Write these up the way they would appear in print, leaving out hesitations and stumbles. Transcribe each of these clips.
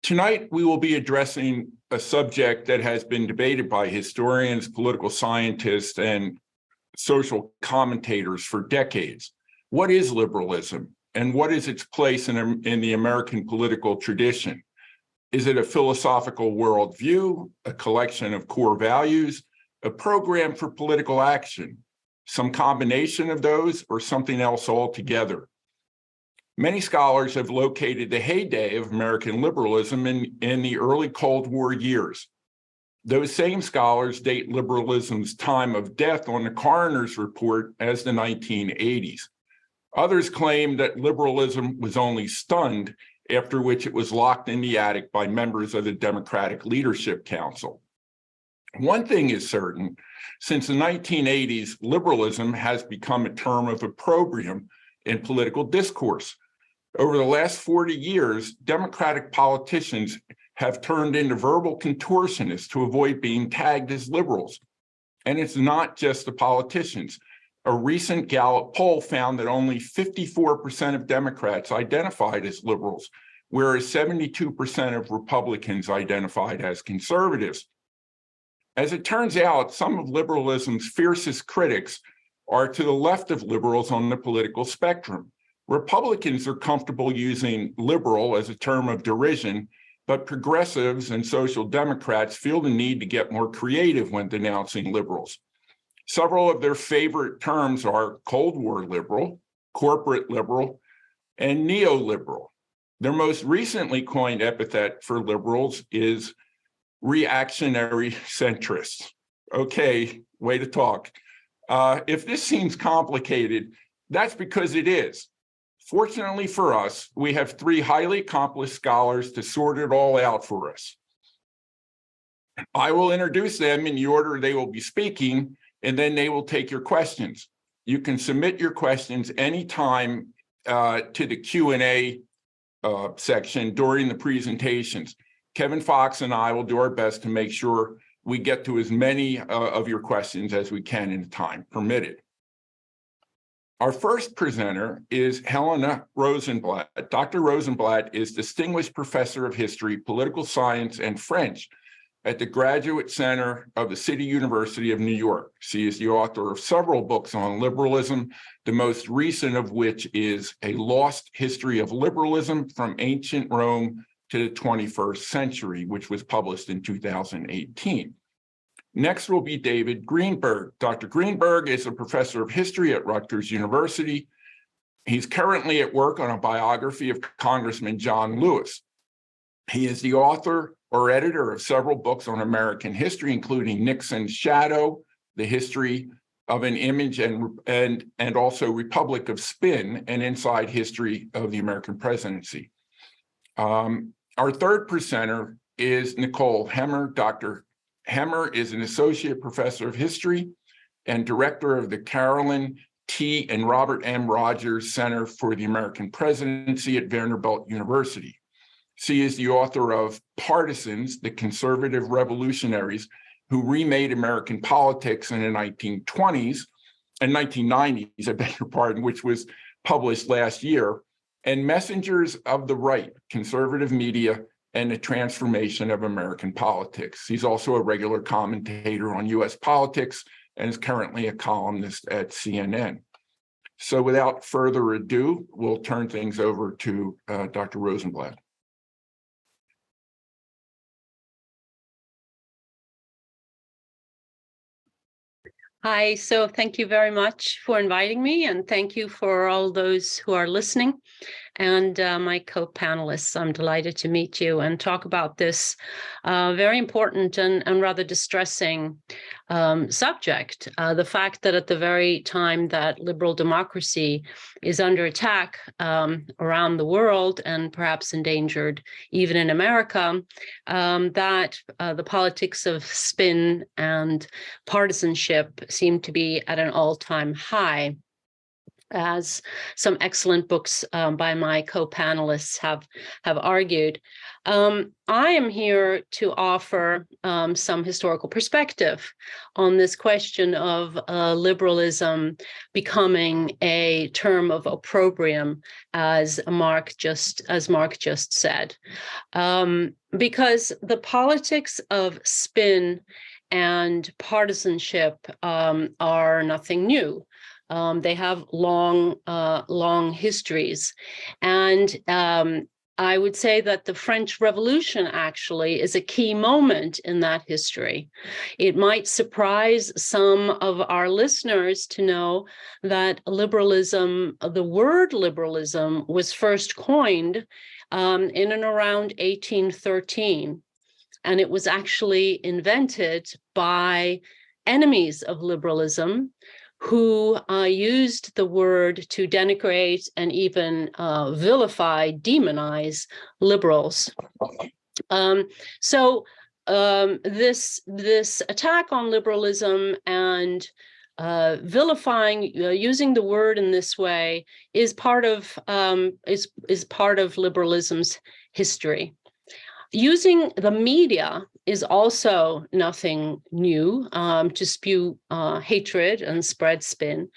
Tonight, we will be addressing a subject that has been debated by historians, political scientists, and social commentators for decades. What is liberalism, and what is its place in the American political tradition? Is it a philosophical worldview, a collection of core values, a program for political action, some combination of those, or something else altogether? Many scholars have located the heyday of American liberalism in the early Cold War years. Those same scholars date liberalism's time of death on the coroner's report as the 1980s. Others claim that liberalism was only stunned, after which it was locked in the attic by members of the Democratic Leadership Council. One thing is certain, since the 1980s, liberalism has become a term of opprobrium in political discourse. Over the last 40 years, Democratic politicians have turned into verbal contortionists to avoid being tagged as liberals. And it's not just the politicians. A recent Gallup poll found that only 54% of Democrats identified as liberals, whereas 72% of Republicans identified as conservatives. As it turns out, some of liberalism's fiercest critics are to the left of liberals on the political spectrum. Republicans are comfortable using liberal as a term of derision, but progressives and social democrats feel the need to get more creative when denouncing liberals. Several of their favorite terms are Cold War liberal, corporate liberal, and neoliberal. Their most recently coined epithet for liberals is reactionary centrists. Okay, way to talk. If this seems complicated, that's because it is. Fortunately for us, we have three highly accomplished scholars to sort it all out for us. I will introduce them in the order they will be speaking, and then they will take your questions. You can submit your questions anytime to the Q&A section during the presentations. Kevin Fox and I will do our best to make sure we get to as many of your questions as we can in the time permitted. Our first presenter is Helena Rosenblatt. Dr. Rosenblatt is Distinguished Professor of History, Political Science, and French at the Graduate Center of the City University of New York. She is the author of several books on liberalism, the most recent of which is A Lost History of Liberalism from Ancient Rome to the 21st Century, which was published in 2018. Next will be David Greenberg. Dr. Greenberg is a professor of history at Rutgers University. He's currently at work on a biography of Congressman John Lewis. He is the author or editor of several books on American history, including Nixon's Shadow, The History of an Image, and also Republic of Spin, an Inside History of the American Presidency. Our third presenter is Nicole Hemmer. Dr. Hemmer is an associate professor of history and director of the Carolyn T. and Robert M. Rogers Center for the American Presidency at Vanderbilt University. She is the author of Partisans, the Conservative Revolutionaries who Remade American Politics in the 1920s and 1990s, I beg your pardon, which was published last year, and Messengers of the Right, Conservative Media and the Transformation of American Politics. He's also a regular commentator on US politics and is currently a columnist at CNN. So without further ado, we'll turn things over to Dr. Rosenblatt. Hi, so thank you very much for inviting me, and thank you for all those who are listening. And my co-panelists, I'm delighted to meet you and talk about this very important and rather distressing subject. The fact that at the very time that liberal democracy is under attack around the world and perhaps endangered even in America, that the politics of spin and partisanship seem to be at an all-time high. as some excellent books by my co-panelists have argued. I am here to offer some historical perspective on this question of liberalism becoming a term of opprobrium, as Marc just said, because the politics of spin and partisanship are nothing new. They have long histories. And I would say that the French Revolution actually is a key moment in that history. It might surprise some of our listeners to know that liberalism, the word liberalism, was first coined in and around 1813. And it was actually invented by enemies of liberalism, who used the word to denigrate and even vilify, demonize liberals. So this attack on liberalism and vilifying, using the word in this way, is part of liberalism's history. Using the media is also nothing new, to spew hatred and spread spin.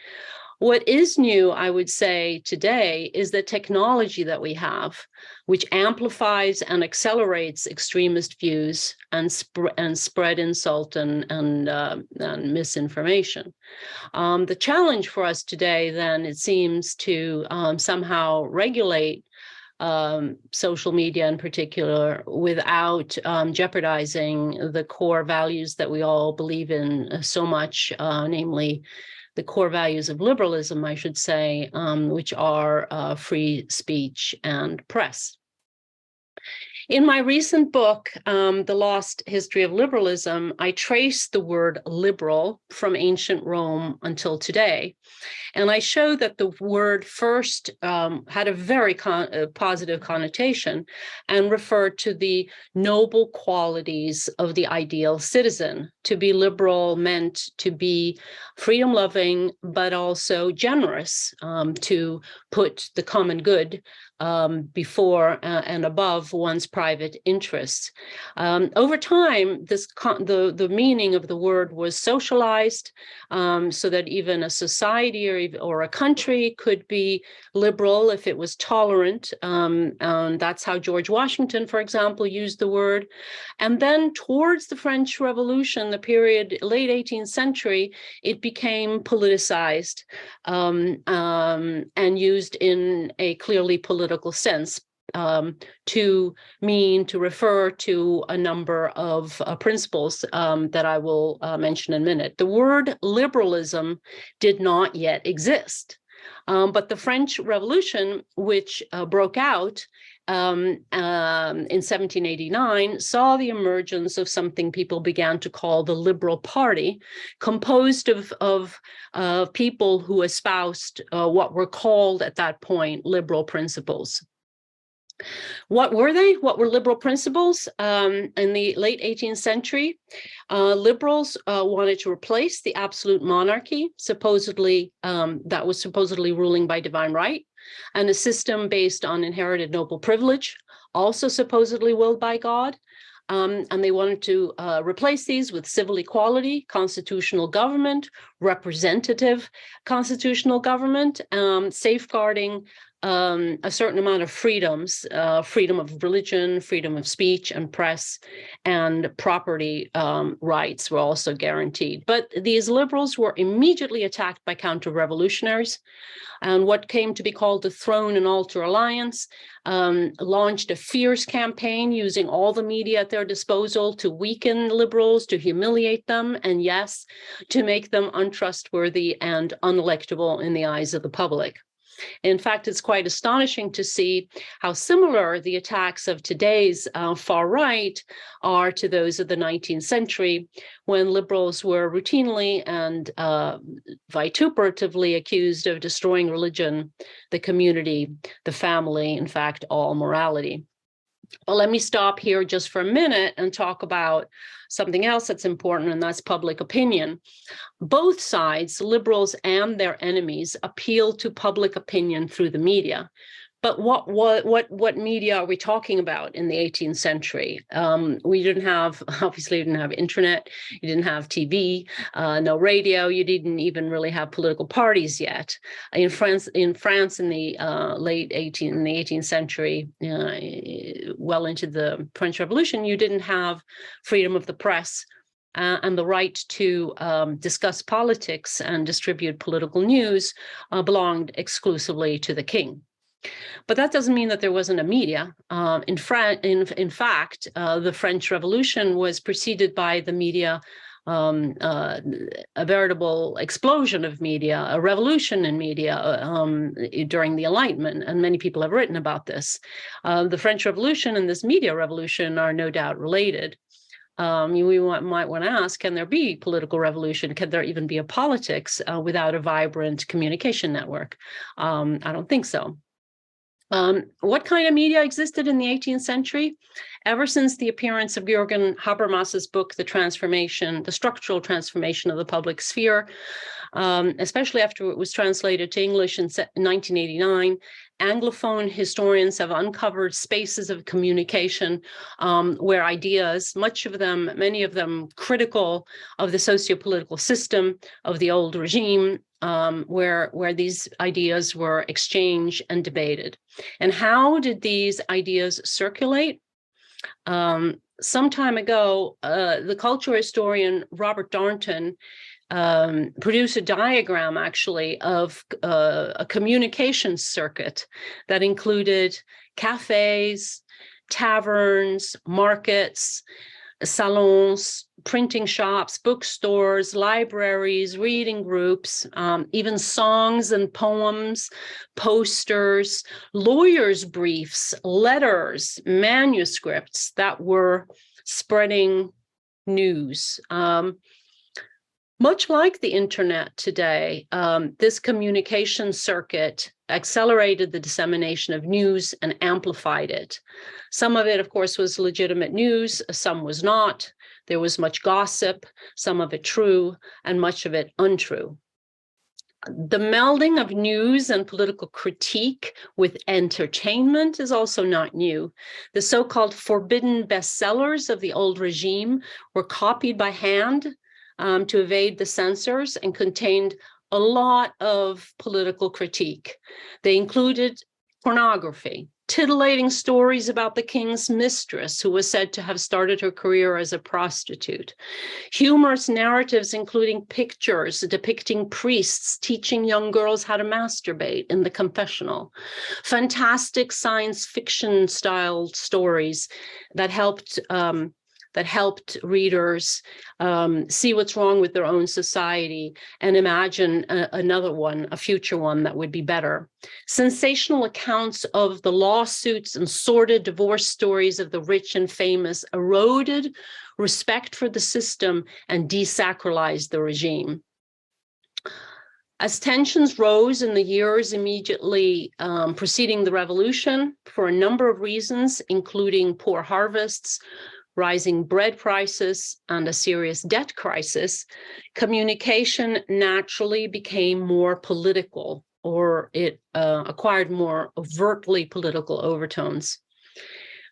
What is new, I would say, today is the technology that we have, which amplifies and accelerates extremist views and spread insult and misinformation. The challenge for us today, then, it seems to somehow regulate social media in particular, without jeopardizing the core values that we all believe in so much, namely the core values of liberalism, I should say, which are free speech and press. In my recent book, The Lost History of Liberalism, I trace the word liberal from ancient Rome until today. And I show that the word first had a very positive connotation and referred to the noble qualities of the ideal citizen. To be liberal meant to be freedom-loving, but also generous, to put the common good before and above one's private interests. Over time, the meaning of the word was socialized, so that even a society or a country could be liberal if it was tolerant. And that's how George Washington, for example, used the word. And then towards the French Revolution, the period late 18th century, it became politicized and used in a clearly political sense, to refer to a number of principles that I will mention in a minute. The word liberalism did not yet exist, but the French Revolution, which broke out in 1789, saw the emergence of something people began to call the Liberal Party, composed of people who espoused what were called at that point liberal principles. What were they? What were liberal principles? In the late 18th century, liberals wanted to replace the absolute monarchy, that was supposedly ruling by divine right, and a system based on inherited noble privilege, also supposedly willed by God. And they wanted to replace these with civil equality, constitutional government, representative constitutional government, safeguarding a certain amount of freedoms, freedom of religion, freedom of speech and press, and property rights were also guaranteed. But these liberals were immediately attacked by counter-revolutionaries, and what came to be called the Throne and Altar Alliance launched a fierce campaign using all the media at their disposal to weaken liberals, to humiliate them, and yes, to make them untrustworthy and unelectable in the eyes of the public. In fact, it's quite astonishing to see how similar the attacks of today's far right are to those of the 19th century, when liberals were routinely and vituperatively accused of destroying religion, the community, the family, in fact, all morality. But let me stop here just for a minute and talk about something else that's important, and that's public opinion. Both sides, liberals and their enemies, appeal to public opinion through the media. But what media are we talking about in the 18th century? We didn't have, obviously, you didn't have internet, you didn't have TV, no radio, you didn't even really have political parties yet. In France, in the late 18th century, well into the French Revolution, you didn't have freedom of the press. And the right to discuss politics and distribute political news belonged exclusively to the king. But that doesn't mean that there wasn't a media. In fact, the French Revolution was preceded by the media, a veritable explosion of media, a revolution in media during the Enlightenment, and many people have written about this. The French Revolution and this media revolution are no doubt related. Might want to ask, can there be political revolution? Can there even be a politics without a vibrant communication network? I don't think so. What kind of media existed in the 18th century? Ever since the appearance of Jürgen Habermas's book, The Structural Transformation of the Public Sphere, especially after it was translated to English in 1989, Anglophone historians have uncovered spaces of communication where ideas, many of them critical of the socio-political system of the old regime, where these ideas were exchanged and debated. And how did these ideas circulate? Some time ago, the cultural historian Robert Darnton produced a diagram, actually, of a communication circuit that included cafes, taverns, markets, salons, printing shops, bookstores, libraries, reading groups, even songs and poems, posters, lawyers' briefs, letters, manuscripts that were spreading news. Much like the internet today, this communication circuit accelerated the dissemination of news and amplified it. Some of it, of course, was legitimate news, some was not. There was much gossip, some of it true, and much of it untrue. The melding of news and political critique with entertainment is also not new. The so-called forbidden bestsellers of the old regime were copied by hand to evade the censors and contained a lot of political critique. They included pornography, titillating stories about the king's mistress, who was said to have started her career as a prostitute, humorous narratives including pictures depicting priests teaching young girls how to masturbate in the confessional, fantastic science fiction style stories that helped readers see what's wrong with their own society and imagine a future one that would be better. Sensational accounts of the lawsuits and sordid divorce stories of the rich and famous eroded respect for the system and desacralized the regime. As tensions rose in the years immediately preceding the revolution, for a number of reasons, including poor harvests, rising bread prices, and a serious debt crisis, communication naturally became more political, or it acquired more overtly political overtones.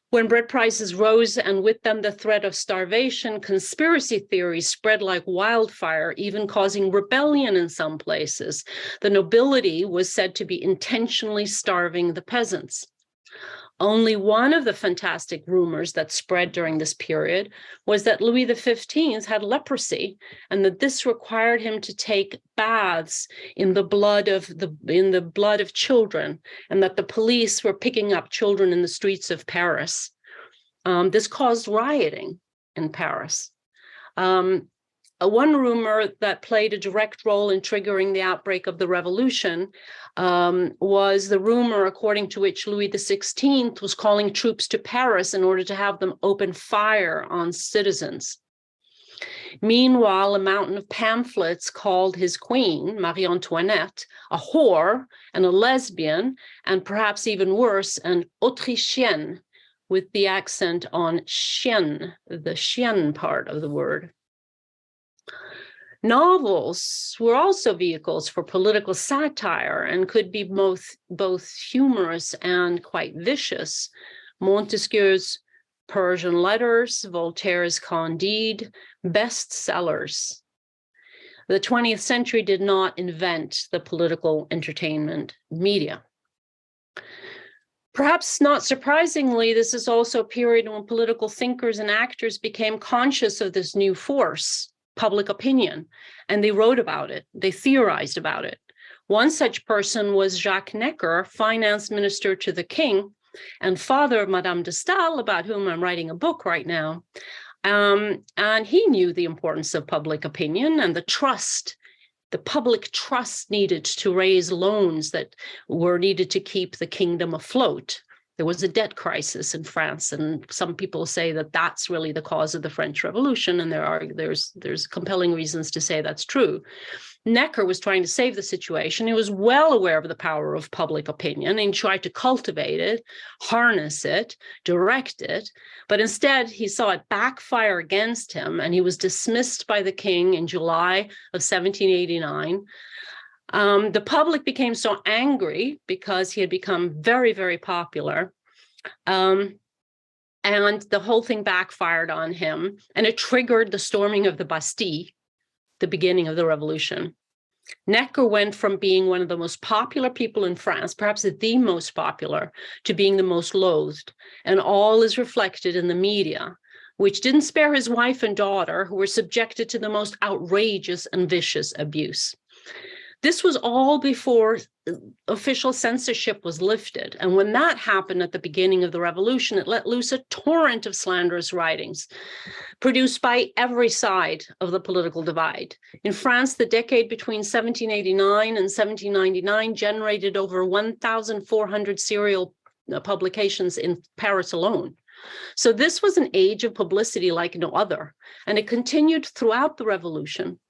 When bread prices rose, and with them the threat of starvation, conspiracy theories spread like wildfire, even causing rebellion in some places. The nobility was said to be intentionally starving the peasants. Only one of the fantastic rumors that spread during this period was that Louis XV had leprosy, and that this required him to take baths in the blood of children, and that the police were picking up children in the streets of Paris. This caused rioting in Paris. One rumor that played a direct role in triggering the outbreak of the revolution was the rumor according to which Louis XVI was calling troops to Paris in order to have them open fire on citizens. Meanwhile, a mountain of pamphlets called his queen, Marie Antoinette, a whore and a lesbian, and perhaps even worse, an Autrichienne, with the accent on chien, the chien part of the word. Novels were also vehicles for political satire and could be both humorous and quite vicious. Montesquieu's Persian Letters, Voltaire's Candide, bestsellers. The 20th century did not invent the political entertainment media. Perhaps not surprisingly, this is also a period when political thinkers and actors became conscious of this new force, public opinion, and they wrote about it, they theorized about it. One such person was Jacques Necker, finance minister to the king and father of Madame de Staël, about whom I'm writing a book right now. And he knew the importance of public opinion and the public trust needed to raise loans that were needed to keep the kingdom afloat. There was a debt crisis in France, and some people say that that's really the cause of the French Revolution, and there's compelling reasons to say that's true. Necker was trying to save the situation. He was well aware of the power of public opinion and tried to cultivate it, harness it, direct it, but instead he saw it backfire against him, and he was dismissed by the king in July of 1789. The public became so angry because he had become very, very popular. And the whole thing backfired on him, and it triggered the storming of the Bastille, the beginning of the revolution. Necker went from being one of the most popular people in France, perhaps the most popular, to being the most loathed. And all is reflected in the media, which didn't spare his wife and daughter, who were subjected to the most outrageous and vicious abuse. This was all before official censorship was lifted. And when that happened at the beginning of the revolution, it let loose a torrent of slanderous writings produced by every side of the political divide. In France, the decade between 1789 and 1799 generated over 1,400 serial publications in Paris alone. So this was an age of publicity like no other, and it continued throughout the revolution,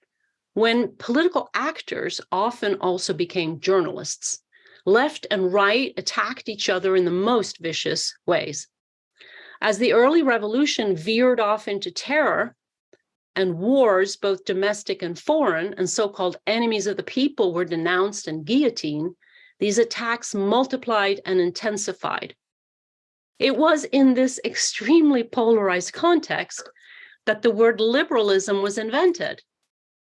when political actors often also became journalists. Left and right attacked each other in the most vicious ways. As the early revolution veered off into terror and wars, both domestic and foreign, and so-called enemies of the people were denounced and guillotined, these attacks multiplied and intensified. It was in this extremely polarized context that the word liberalism was invented.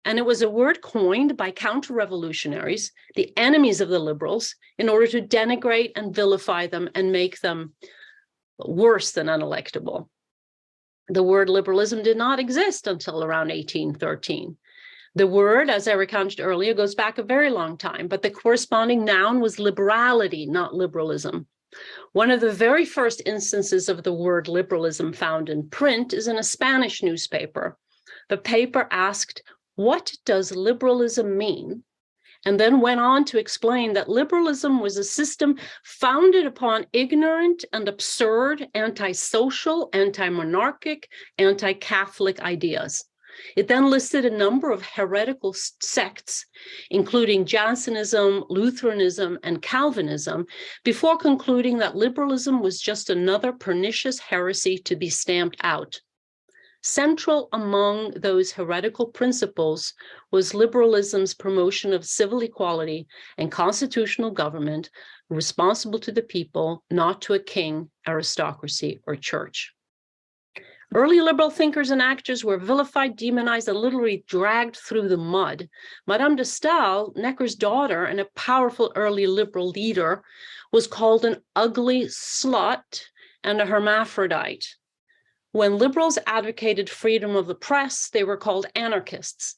And it was a word coined by counter-revolutionaries, the enemies of the liberals, in order to denigrate and vilify them and make them worse than unelectable. The word liberalism did not exist until around 1813. The word, as I recounted earlier, goes back a very long time, but the corresponding noun was liberality, not liberalism. One of the very first instances of the word liberalism found in print is in a Spanish newspaper. The paper asked, "What does liberalism mean?" and then went on to explain that liberalism was a system founded upon ignorant and absurd, anti-social, anti-monarchic, anti-Catholic ideas. It then listed a number of heretical sects, including Jansenism, Lutheranism, and Calvinism, before concluding that liberalism was just another pernicious heresy to be stamped out. Central among those heretical principles was liberalism's promotion of civil equality and constitutional government responsible to the people, not to a king, aristocracy, or church. Early liberal thinkers and actors were vilified, demonized, and literally dragged through the mud. Madame de Staël, Necker's daughter and a powerful early liberal leader, was called an ugly slut and a hermaphrodite. When liberals advocated freedom of the press, they were called anarchists.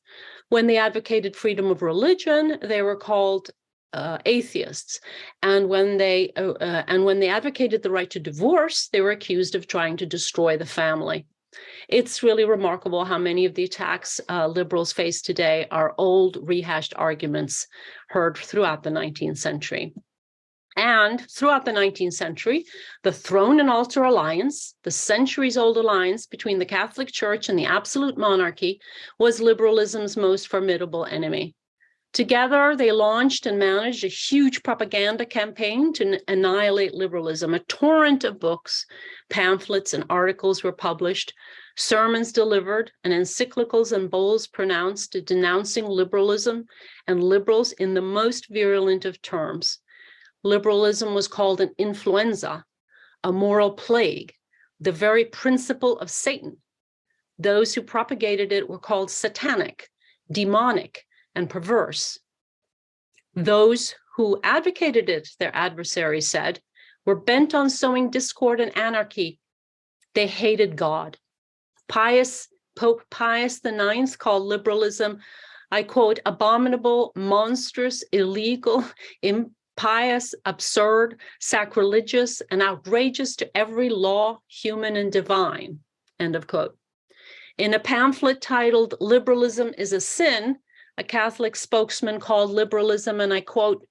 When they advocated freedom of religion, they were called atheists. And when they advocated the right to divorce, they were accused of trying to destroy the family. It's really remarkable how many of the attacks liberals face today are old, rehashed arguments heard throughout the 19th century. And throughout the 19th century, the throne and altar alliance, the centuries-old alliance between the Catholic Church and the absolute monarchy, was liberalism's most formidable enemy. Together, they launched and managed a huge propaganda campaign to annihilate liberalism. A torrent of books, pamphlets, and articles were published, sermons delivered, and encyclicals and bulls pronounced denouncing liberalism and liberals in the most virulent of terms. Liberalism was called an influenza, a moral plague, the very principle of Satan. Those who propagated it were called satanic, demonic, and perverse. Those who advocated it, their adversaries said, were bent on sowing discord and anarchy. They hated God. Pope Pius IX called liberalism, I quote, abominable, monstrous, illegal, impious, absurd, sacrilegious, and outrageous to every law, human and divine, end of quote. In a pamphlet titled Liberalism is a Sin, a Catholic spokesman called liberalism, and I quote,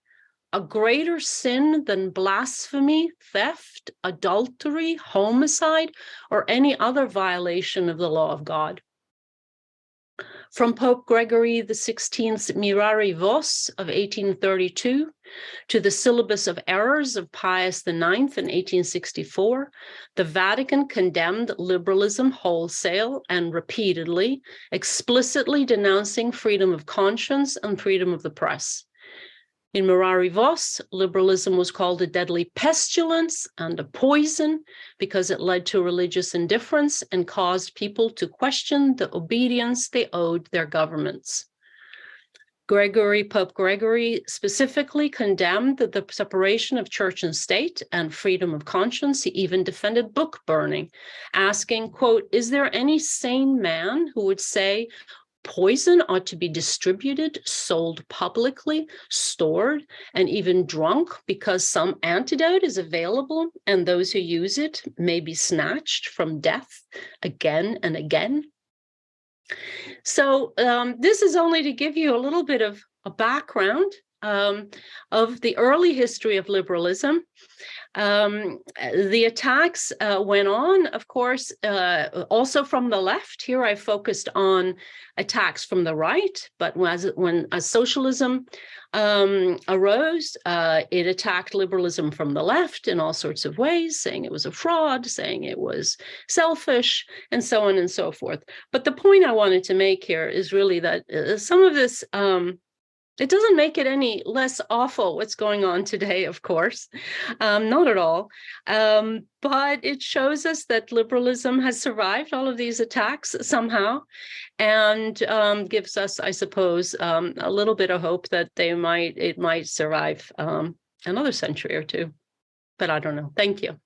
a greater sin than blasphemy, theft, adultery, homicide, or any other violation of the law of God. From Pope Gregory XVI's Mirari Vos of 1832 to the Syllabus of Errors of Pius IX in 1864, the Vatican condemned liberalism wholesale and repeatedly, explicitly denouncing freedom of conscience and freedom of the press. In Mirari Vos, liberalism was called a deadly pestilence and a poison because it led to religious indifference and caused people to question the obedience they owed their governments. Pope Gregory specifically condemned the separation of church and state and freedom of conscience. He even defended book burning, asking, quote, is there any sane man who would say poison ought to be distributed, sold publicly, stored, and even drunk because some antidote is available and those who use it may be snatched from death again and again? So this is only to give you a little bit of a background of the early history of liberalism. The attacks went on, of course, also from the left. Here I focused on attacks from the right, but when socialism arose, it attacked liberalism from the left in all sorts of ways, saying it was a fraud, saying it was selfish, and so on and so forth. But the point I wanted to make here is really that some of this it doesn't make it any less awful what's going on today, of course, not at all. But it shows us that liberalism has survived all of these attacks somehow, and gives us, I suppose, a little bit of hope that it might survive another century or two. But I don't know. Thank you.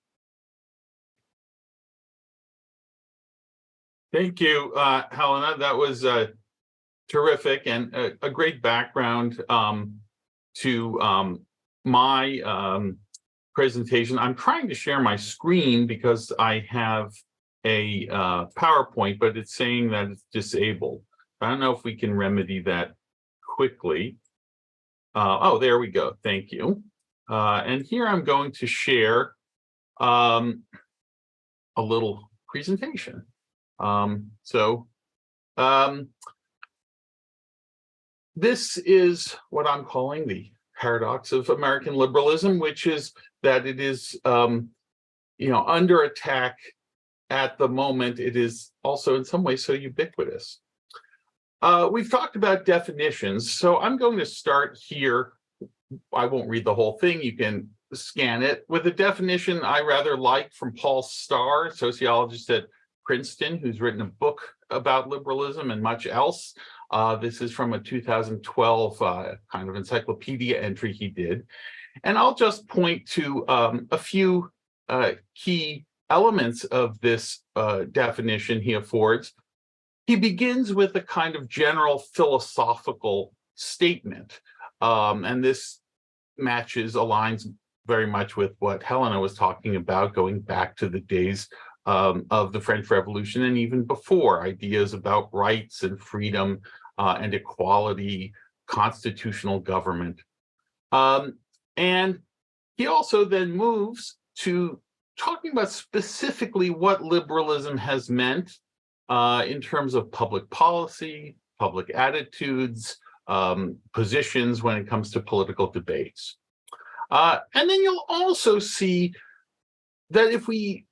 Thank you, Helena. That was terrific and a great background to my presentation. I'm trying to share my screen because I have a PowerPoint, but it's saying that it's disabled. I don't know if we can remedy that quickly. Oh, there we go. Thank you. And here I'm going to share a little presentation. This is what I'm calling the paradox of American liberalism, which is that it is, under attack at the moment. It is also in some ways so ubiquitous. We've talked about definitions, so I'm going to start here. I won't read the whole thing. You can scan it with a definition I rather like from Paul Starr, sociologist at Princeton, who's written a book about liberalism and much else. This is from a 2012 kind of encyclopedia entry he did. And I'll just point to a few key elements of this definition he affords. He begins with a kind of general philosophical statement. And this aligns very much with what Helena was talking about, going back to the days of the French Revolution and even before, ideas about rights and freedom and equality, constitutional government. And he also then moves to talking about specifically what liberalism has meant in terms of public policy, public attitudes, positions when it comes to political debates. And then you'll also see that if we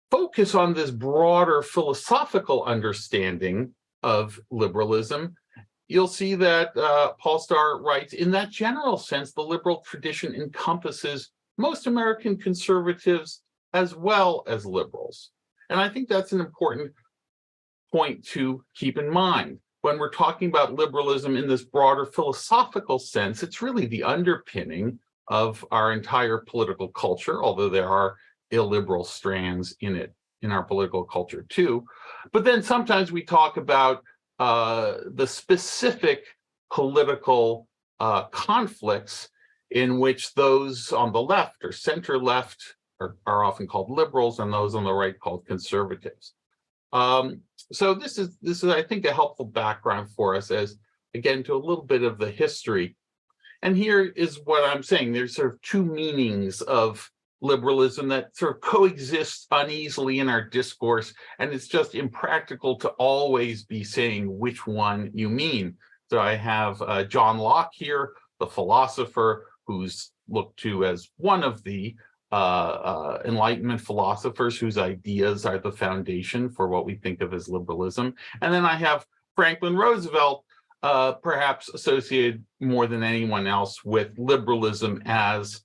focus on this broader philosophical understanding of liberalism, you'll see that Paul Starr writes, in that general sense, the liberal tradition encompasses most American conservatives as well as liberals. And I think that's an important point to keep in mind. When we're talking about liberalism in this broader philosophical sense, it's really the underpinning of our entire political culture, although there are illiberal strands in it, in our political culture too. But then sometimes we talk about the specific political conflicts in which those on the left or center left are often called liberals, and those on the right called conservatives. So this is, I think, a helpful background for us as, again, to a little bit of the history. And here is what I'm saying. There's sort of two meanings of liberalism that sort of coexist uneasily in our discourse, and it's just impractical to always be saying which one you mean. So I have John Locke here, the philosopher who's looked to as one of the Enlightenment philosophers whose ideas are the foundation for what we think of as liberalism. And then I have Franklin Roosevelt, perhaps associated more than anyone else with liberalism as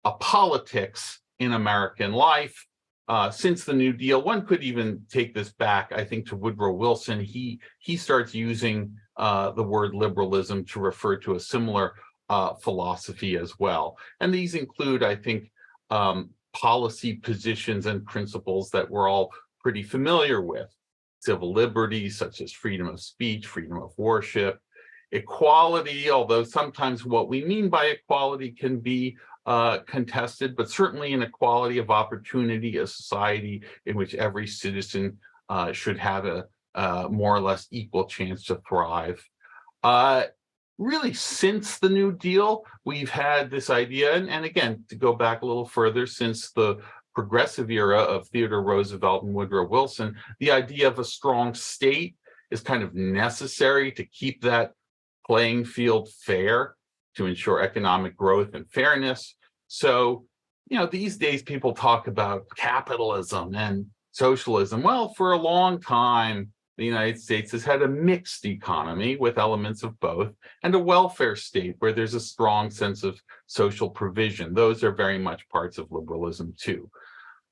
a politics in American life. Since the New Deal, one could even take this back, I think, to Woodrow Wilson. He starts using the word liberalism to refer to a similar philosophy as well. And these include, I think, policy positions and principles that we're all pretty familiar with. Civil liberties, such as freedom of speech, freedom of worship, equality, although sometimes what we mean by equality can be contested, but certainly an equality of opportunity, a society in which every citizen should have a more or less equal chance to thrive. Really, since the New Deal, we've had this idea, and again, to go back a little further, since the progressive era of Theodore Roosevelt and Woodrow Wilson, the idea of a strong state is kind of necessary to keep that playing field fair, to ensure economic growth and fairness. So, these days people talk about capitalism and socialism. Well, for a long time, the United States has had a mixed economy with elements of both, and a welfare state where there's a strong sense of social provision. Those are very much parts of liberalism too.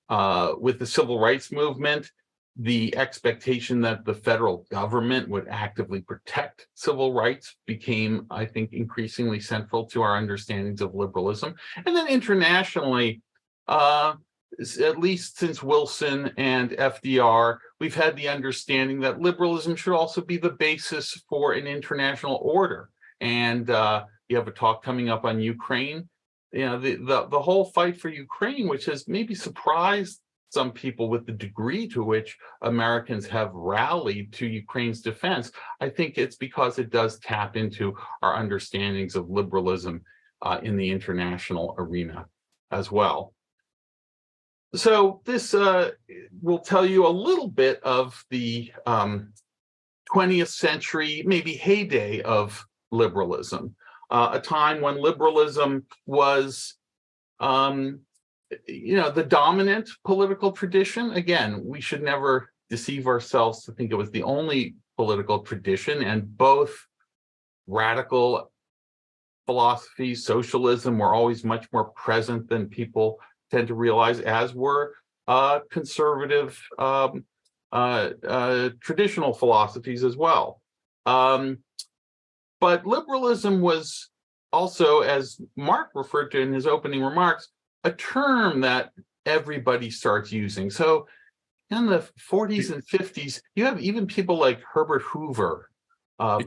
With the civil rights movement, the expectation that the federal government would actively protect civil rights became, I think, increasingly central to our understandings of liberalism. And then internationally, at least since Wilson and FDR, we've had the understanding that liberalism should also be the basis for an international order. And you have a talk coming up on Ukraine. The whole fight for Ukraine, which has maybe surprised some people with the degree to which Americans have rallied to Ukraine's defense, I think it's because it does tap into our understandings of liberalism in the international arena as well. So this will tell you a little bit of the 20th century, maybe heyday of liberalism, a time when liberalism was the dominant political tradition. Again, we should never deceive ourselves to think it was the only political tradition, and both radical philosophies, socialism, were always much more present than people tend to realize, as were conservative traditional philosophies as well. But liberalism was also, as Marc referred to in his opening remarks, a term that everybody starts using. So in the 40s and 50s, you have even people like Herbert Hoover,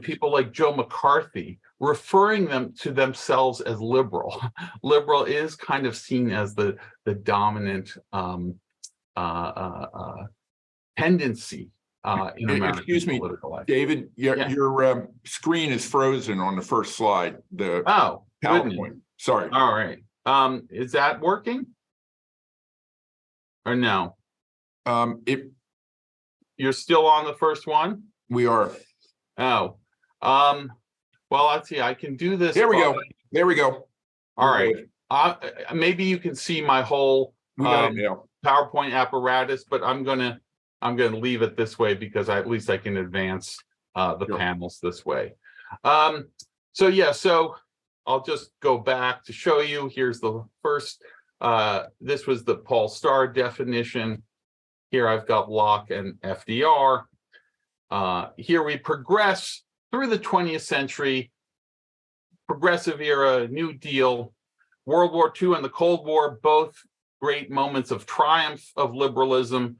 people like Joe McCarthy, referring them to themselves as liberal. Liberal is kind of seen as the dominant tendency in American political life. David, your screen is frozen on the first slide. The PowerPoint. Sorry. All right. Is that working? Or no? You're still on the first one? We are. Oh. Well, let's see. I can do this. There we go. There we go. All right. Maybe you can see my whole We got it now. PowerPoint apparatus, but I'm gonna leave it this way because at least I can advance the Sure. panels this way. So I'll just go back to show you. Here's the first. This was the Paul Starr definition. Here I've got Locke and FDR. Here we progress through the 20th century, progressive era, New Deal, World War II and the Cold War, both great moments of triumph of liberalism.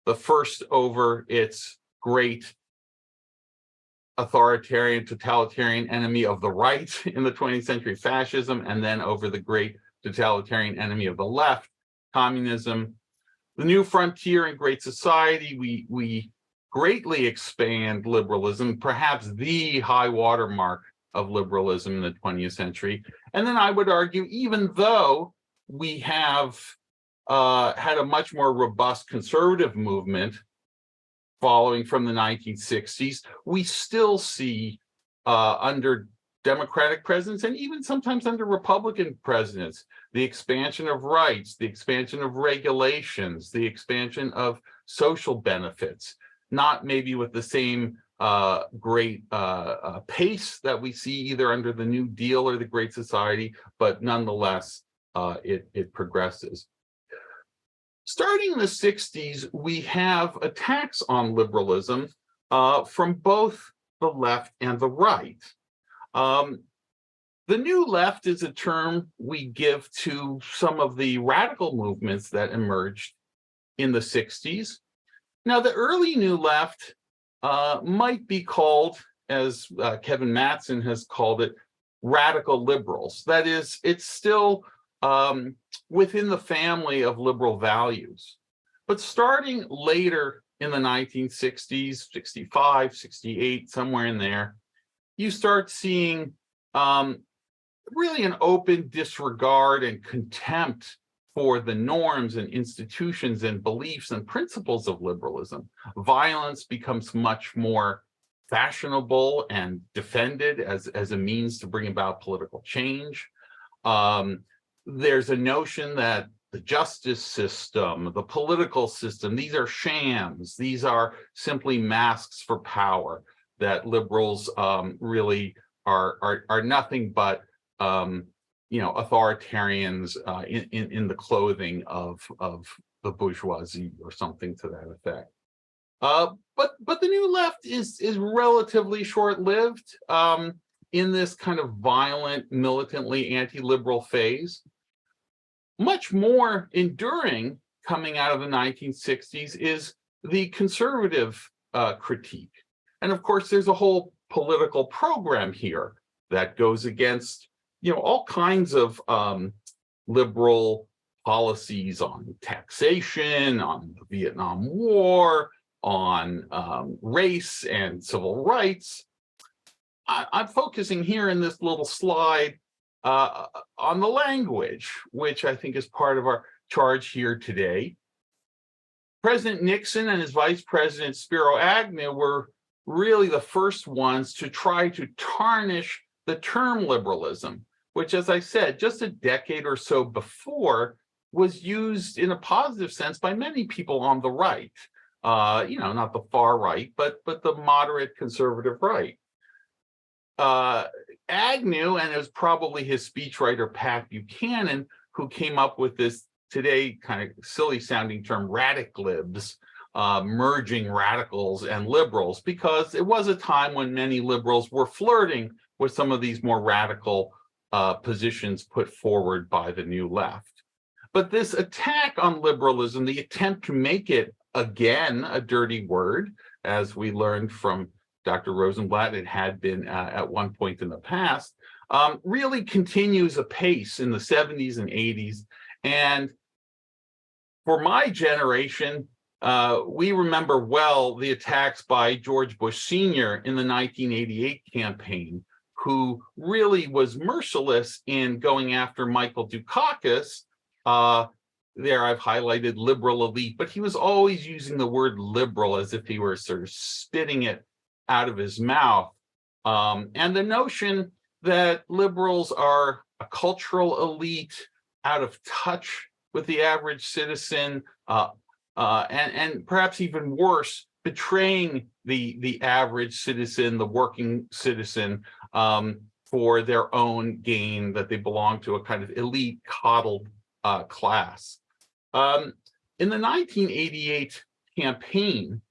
The first over its great authoritarian, totalitarian enemy of the right in the 20th century, fascism, and then over the great totalitarian enemy of the left, communism. The new frontier in great society, we greatly expand liberalism, perhaps the high watermark of liberalism in the 20th century. And then I would argue, even though we have had a much more robust conservative movement following from the 1960s, we still see under Democratic presidents and even sometimes under Republican presidents, the expansion of rights, the expansion of regulations, the expansion of social benefits, not maybe with the same great pace that we see either under the New Deal or the Great Society, but nonetheless, it progresses. Starting in the 60s, we have attacks on liberalism from both the left and the right. The new left is a term we give to some of the radical movements that emerged in the 60s. Now, the early new left might be called, as Kevin Mattson has called it, radical liberals. That is, it's still within the family of liberal values. But starting later in the 1960s, 65, 68, somewhere in there, you start seeing really an open disregard and contempt for the norms and institutions and beliefs and principles of liberalism. Violence becomes much more fashionable and defended as a means to bring about political change. There's a notion that the justice system, the political system, these are shams. These are simply masks for power, that liberals really are nothing but authoritarians in the clothing of the bourgeoisie or something to that effect. But the new left is relatively short-lived in this kind of violent, militantly anti-liberal phase. Much more enduring coming out of the 1960s is the conservative critique. And of course, there's a whole political program here that goes against all kinds of liberal policies on taxation, on the Vietnam War, on race and civil rights. I'm focusing here in this little slide on the language, which I think is part of our charge here today. President Nixon and his Vice President Spiro Agnew were really the first ones to try to tarnish the term liberalism, which, as I said, just a decade or so before was used in a positive sense by many people on the right. Not the far right, but the moderate conservative right. Agnew, and it was probably his speechwriter, Pat Buchanan, who came up with this today kind of silly sounding term, radiclibs, merging radicals and liberals, because it was a time when many liberals were flirting with some of these more radical positions put forward by the new left. But this attack on liberalism, the attempt to make it again a dirty word, as we learned from Dr. Rosenblatt, it had been at one point in the past, really continues apace in the 70s and 80s. And for my generation, we remember well the attacks by George Bush Sr. in the 1988 campaign, who really was merciless in going after Michael Dukakis. There I've highlighted liberal elite, but he was always using the word liberal as if he were sort of spitting it out of his mouth. And the notion that liberals are a cultural elite out of touch with the average citizen, and perhaps even worse, betraying the average citizen, the working citizen, for their own gain, that they belong to a kind of elite coddled class. In the 1988 campaign,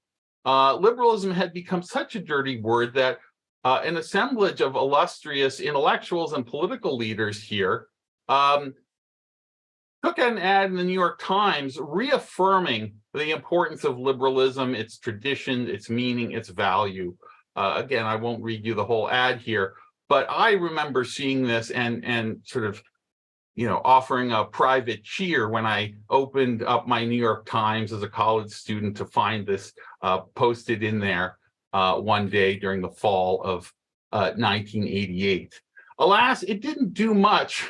liberalism had become such a dirty word that an assemblage of illustrious intellectuals and political leaders here took an ad in the New York Times reaffirming the importance of liberalism, its tradition, its meaning, its value. Again, I won't read you the whole ad here, but I remember seeing this and sort of, offering a private cheer when I opened up my New York Times as a college student to find this posted in there one day during the fall of 1988. Alas, it didn't do much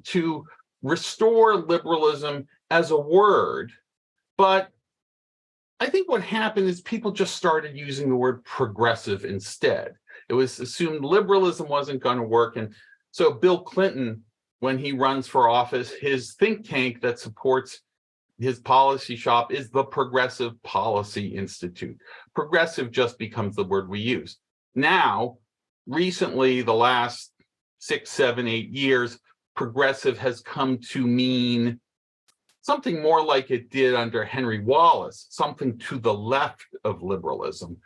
to restore liberalism as a word, but I think what happened is people just started using the word progressive instead. It was assumed liberalism wasn't going to work, and so Bill Clinton, when he runs for office, his think tank that supports his policy shop is the Progressive Policy Institute. Progressive just becomes the word we use. Now, recently, the last 6, 7, 8 years, progressive has come to mean something more like it did under Henry Wallace, something to the left of liberalism.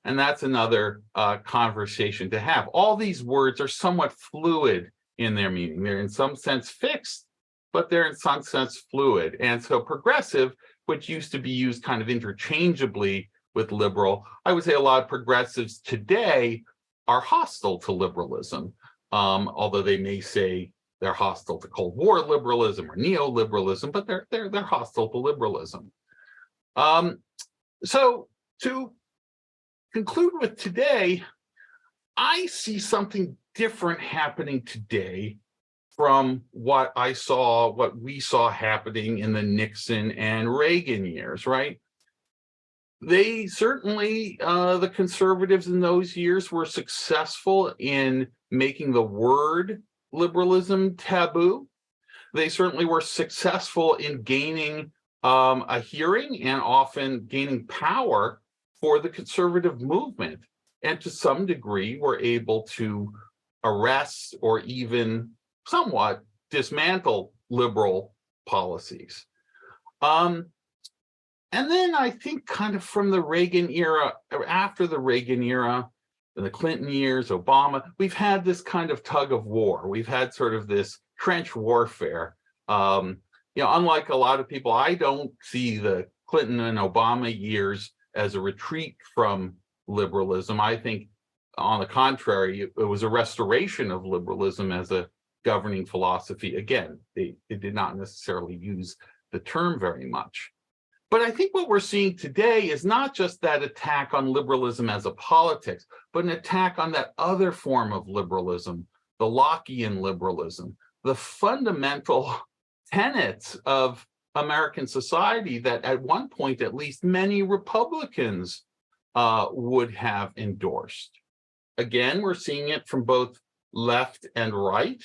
And that's another conversation to have. All these words are somewhat fluid in their meaning. They're in some sense fixed, but they're in some sense fluid. And so progressive, which used to be used kind of interchangeably with liberal, I would say a lot of progressives today are hostile to liberalism, although they may say they're hostile to Cold War liberalism or neoliberalism, but they're hostile to liberalism. So to conclude with today, I see something different happening today from what we saw happening in the Nixon and Reagan years, right? They certainly, the conservatives in those years were successful in making the word liberalism taboo. They certainly were successful in gaining a hearing and often gaining power for the conservative movement, and to some degree were able to arrest or even somewhat dismantle liberal policies. And then I think kind of from the Reagan era, or after the Reagan era, in the Clinton years, Obama, we've had this kind of tug of war. We've had sort of this trench warfare. Unlike a lot of people, I don't see the Clinton and Obama years as a retreat from liberalism. I think, on the contrary, it was a restoration of liberalism as a governing philosophy. Again, they did not necessarily use the term very much. But I think what we're seeing today is not just that attack on liberalism as a politics, but an attack on that other form of liberalism, the Lockean liberalism, the fundamental tenets of American society that at one point, at least, many Republicans would have endorsed. Again, we're seeing it from both left and right,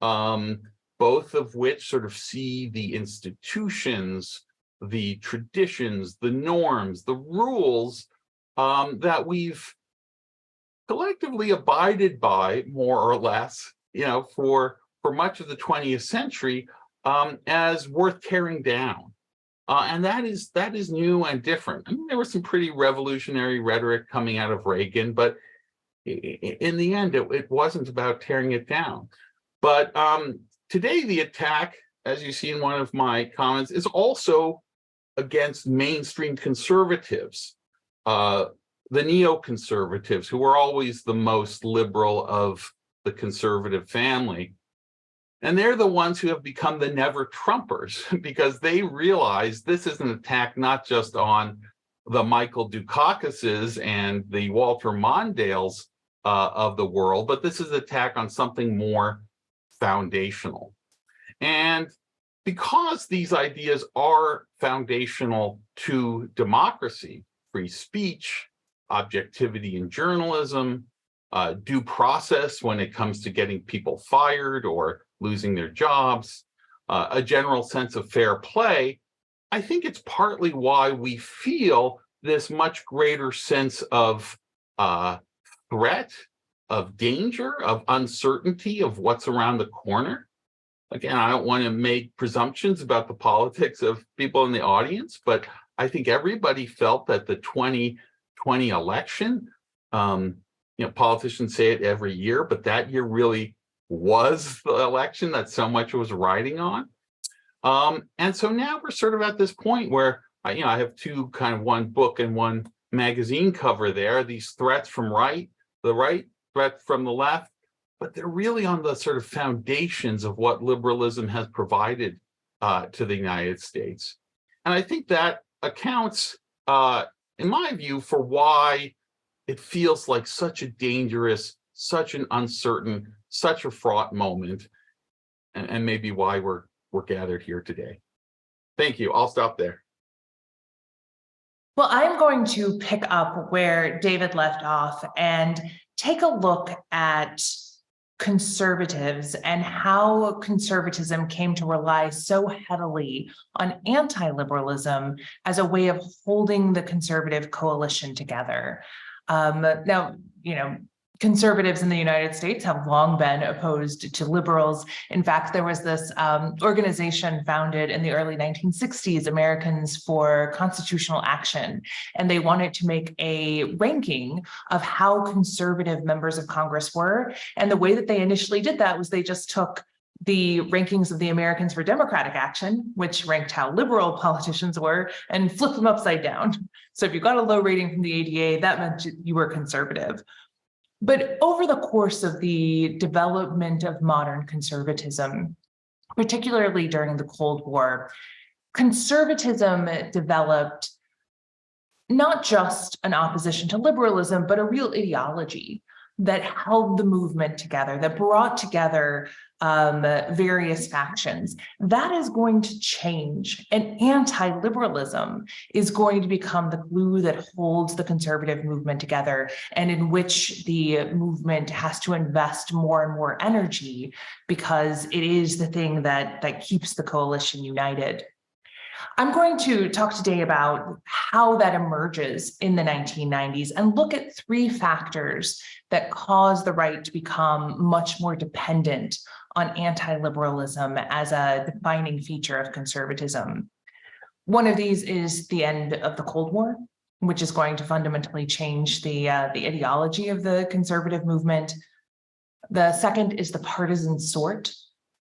both of which sort of see the institutions, the traditions, the norms, the rules that we've collectively abided by, more or less, for much of the 20th century, as worth tearing down. And that is new and different. I mean, there was some pretty revolutionary rhetoric coming out of Reagan, but in the end, it wasn't about tearing it down. But today, the attack, as you see in one of my comments, is also against mainstream conservatives, the neoconservatives, who were always the most liberal of the conservative family. And they're the ones who have become the never Trumpers, because they realize this is an attack not just on the Michael Dukakis's and the Walter Mondales of the world, but this is an attack on something more foundational. And because these ideas are foundational to democracy, free speech, objectivity in journalism, due process when it comes to getting people fired or losing their jobs, a general sense of fair play, I think it's partly why we feel this much greater sense of threat, of danger, of uncertainty of what's around the corner. Again, I don't want to make presumptions about the politics of people in the audience, but I think everybody felt that the 2020 election, politicians say it every year, but that year really was the election that so much was riding on. And so now we're sort of at this point where, I have two kind of one book and one magazine cover there, these threats from the right, threat from the left, but they're really on the sort of foundations of what liberalism has provided to the United States. And I think that accounts, in my view, for why it feels like such a dangerous, such an uncertain, such a fraught moment, and maybe why we're gathered here today. Thank you. I'll stop there. Well, I'm going to pick up where David left off and take a look at conservatives and how conservatism came to rely so heavily on anti-liberalism as a way of holding the conservative coalition together. Now, conservatives in the United States have long been opposed to liberals. In fact, there was this organization founded in the early 1960s, Americans for Constitutional Action, and they wanted to make a ranking of how conservative members of Congress were. And the way that they initially did that was they just took the rankings of the Americans for Democratic Action, which ranked how liberal politicians were, and flipped them upside down. So if you got a low rating from the ADA, that meant you were conservative. But over the course of the development of modern conservatism, particularly during the Cold War, conservatism developed not just an opposition to liberalism, but a real ideology that held the movement together, that brought together various factions. That is going to change, and anti-liberalism is going to become the glue that holds the conservative movement together, and in which the movement has to invest more and more energy because it is the thing that keeps the coalition united. I'm going to talk today about how that emerges in the 1990s and look at three factors that cause the right to become much more dependent on anti-liberalism as a defining feature of conservatism. One of these is the end of the Cold War, which is going to fundamentally change the ideology of the conservative movement. The second is the partisan sort,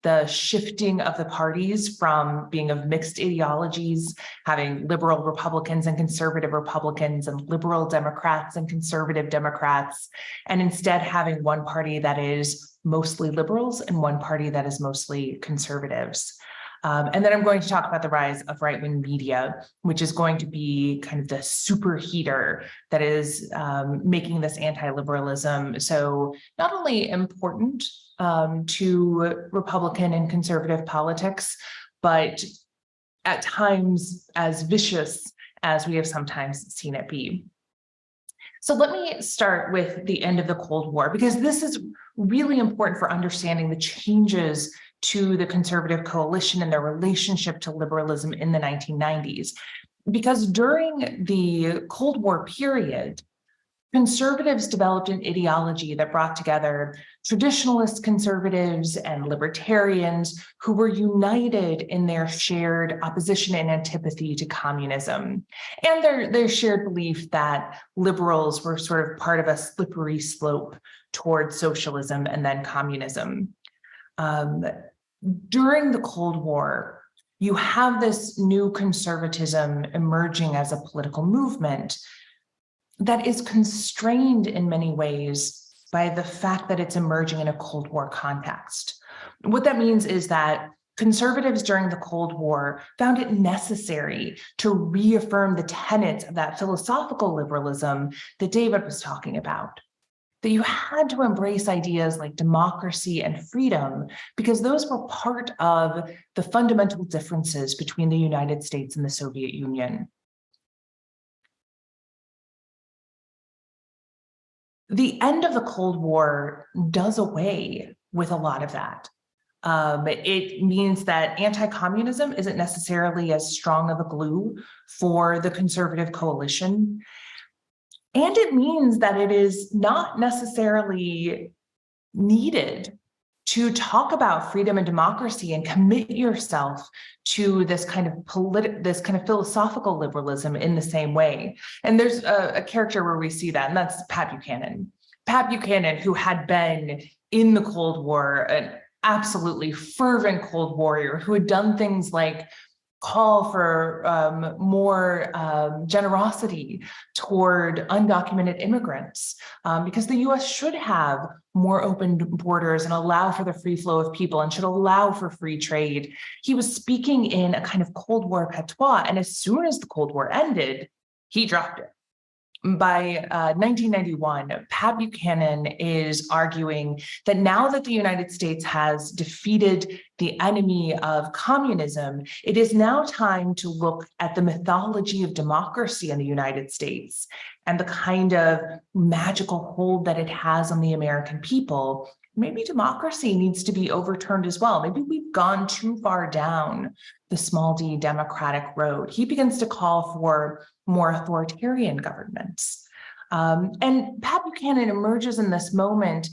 the shifting of the parties from being of mixed ideologies, having liberal Republicans and conservative Republicans, and liberal Democrats and conservative Democrats, and instead having one party that is mostly liberals and one party that is mostly conservatives. And then I'm going to talk about the rise of right-wing media, which is going to be kind of the superheater that is making this anti-liberalism so not only important to Republican and conservative politics, but at times as vicious as we have sometimes seen it be. So let me start with the end of the Cold War, because this is really important for understanding the changes to the conservative coalition and their relationship to liberalism in the 1990s. Because during the Cold War period, conservatives developed an ideology that brought together traditionalist conservatives and libertarians who were united in their shared opposition and antipathy to communism, and their shared belief that liberals were sort of part of a slippery slope towards socialism and then communism. During the Cold War, you have this new conservatism emerging as a political movement that is constrained in many ways by the fact that it's emerging in a Cold War context. What that means is that conservatives during the Cold War found it necessary to reaffirm the tenets of that philosophical liberalism that David was talking about. That you had to embrace ideas like democracy and freedom because those were part of the fundamental differences between the United States and the Soviet Union. the end of the Cold War does away with a lot of that. It means that anti-communism isn't necessarily as strong of a glue for the conservative coalition. And it means that it is not necessarily needed to talk about freedom and democracy and commit yourself to this kind of philosophical liberalism in the same way. And there's a character where we see that, and that's Pat Buchanan. Pat Buchanan, who had been in the Cold War, an absolutely fervent Cold Warrior, who had done things like call for more generosity toward undocumented immigrants, because the US should have more open borders and allow for the free flow of people and should allow for free trade. He was speaking in a kind of Cold War patois, and as soon as the Cold War ended, he dropped it. By 1991, Pat Buchanan is arguing that now that the United States has defeated the enemy of communism, it is now time to look at the mythology of democracy in the United States and the kind of magical hold that it has on the American people. Maybe democracy needs to be overturned as well. Maybe we've gone too far down the small d democratic road. He begins to call for more authoritarian governments. And Pat Buchanan emerges in this moment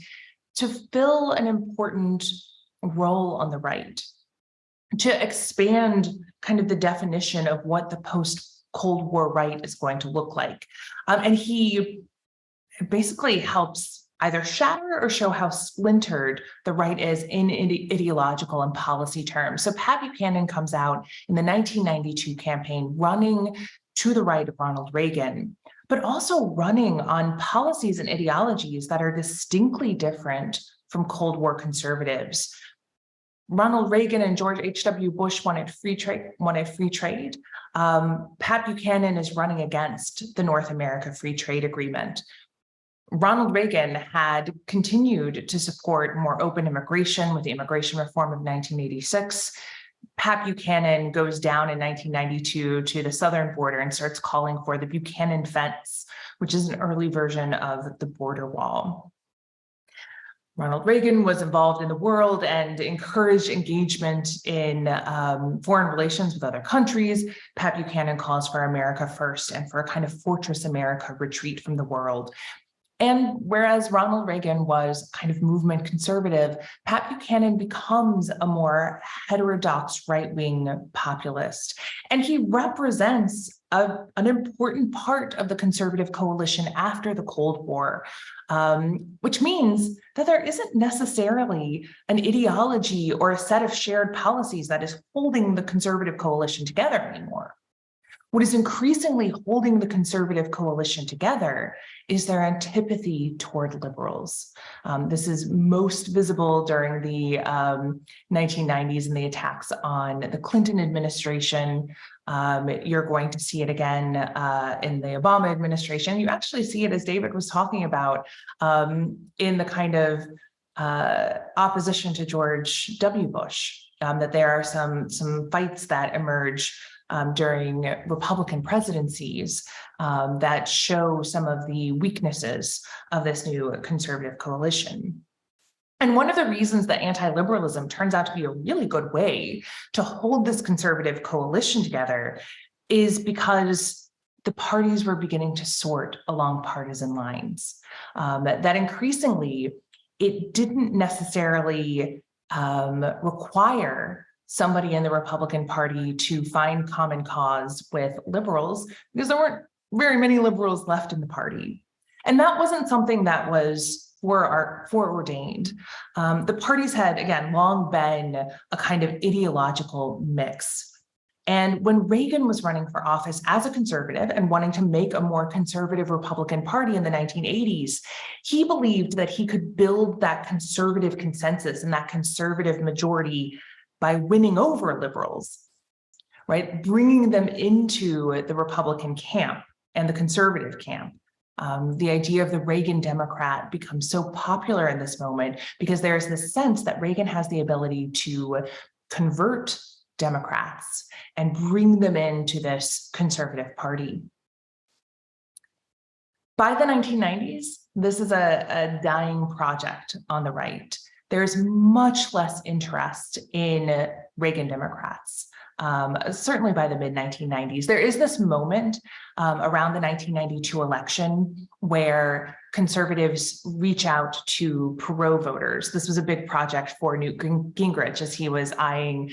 to fill an important role on the right, to expand kind of the definition of what the post-Cold War right is going to look like. And he basically helps either shatter or show how splintered the right is in ideological and policy terms. So Pat Buchanan comes out in the 1992 campaign running to the right of Ronald Reagan, but also running on policies and ideologies that are distinctly different from Cold War conservatives. Ronald Reagan and George H.W. Bush wanted free trade. Pat Buchanan is running against the North America Free Trade Agreement. Ronald Reagan had continued to support more open immigration with the immigration reform of 1986. Pat Buchanan goes down in 1992 to the southern border and starts calling for the Buchanan Fence, which is an early version of the border wall. Ronald Reagan was involved in the world and encouraged engagement in foreign relations with other countries. Pat Buchanan calls for America first and for a kind of fortress America retreat from the world. And whereas Ronald Reagan was kind of movement conservative, Pat Buchanan becomes a more heterodox right-wing populist. And he represents an important part of the conservative coalition after the Cold War, which means that there isn't necessarily an ideology or a set of shared policies that is holding the conservative coalition together anymore. What is increasingly holding the conservative coalition together is their antipathy toward liberals. This is most visible during the 1990s and the attacks on the Clinton administration. You're going to see it again in the Obama administration. You actually see it, as David was talking about, in the kind of opposition to George W. Bush, that there are some fights that emerge during Republican presidencies that show some of the weaknesses of this new conservative coalition. And one of the reasons that anti-liberalism turns out to be a really good way to hold this conservative coalition together is because the parties were beginning to sort along partisan lines. That increasingly, it didn't necessarily require somebody in the Republican Party to find common cause with liberals, because there weren't very many liberals left in the party. And that wasn't something that was foreordained. The parties had, again, long been a kind of ideological mix. And when Reagan was running for office as a conservative and wanting to make a more conservative Republican Party in the 1980s, he believed that he could build that conservative consensus and that conservative majority by winning over liberals, right? Bringing them into the Republican camp and the conservative camp. The idea of the Reagan Democrat becomes so popular in this moment because there's this sense that Reagan has the ability to convert Democrats and bring them into this conservative party. By the 1990s, this is a dying project on the right. There's much less interest in Reagan Democrats. Certainly by the mid-1990s, there is this moment around the 1992 election where conservatives reach out to Perot voters. This was a big project for Newt Gingrich as he was eyeing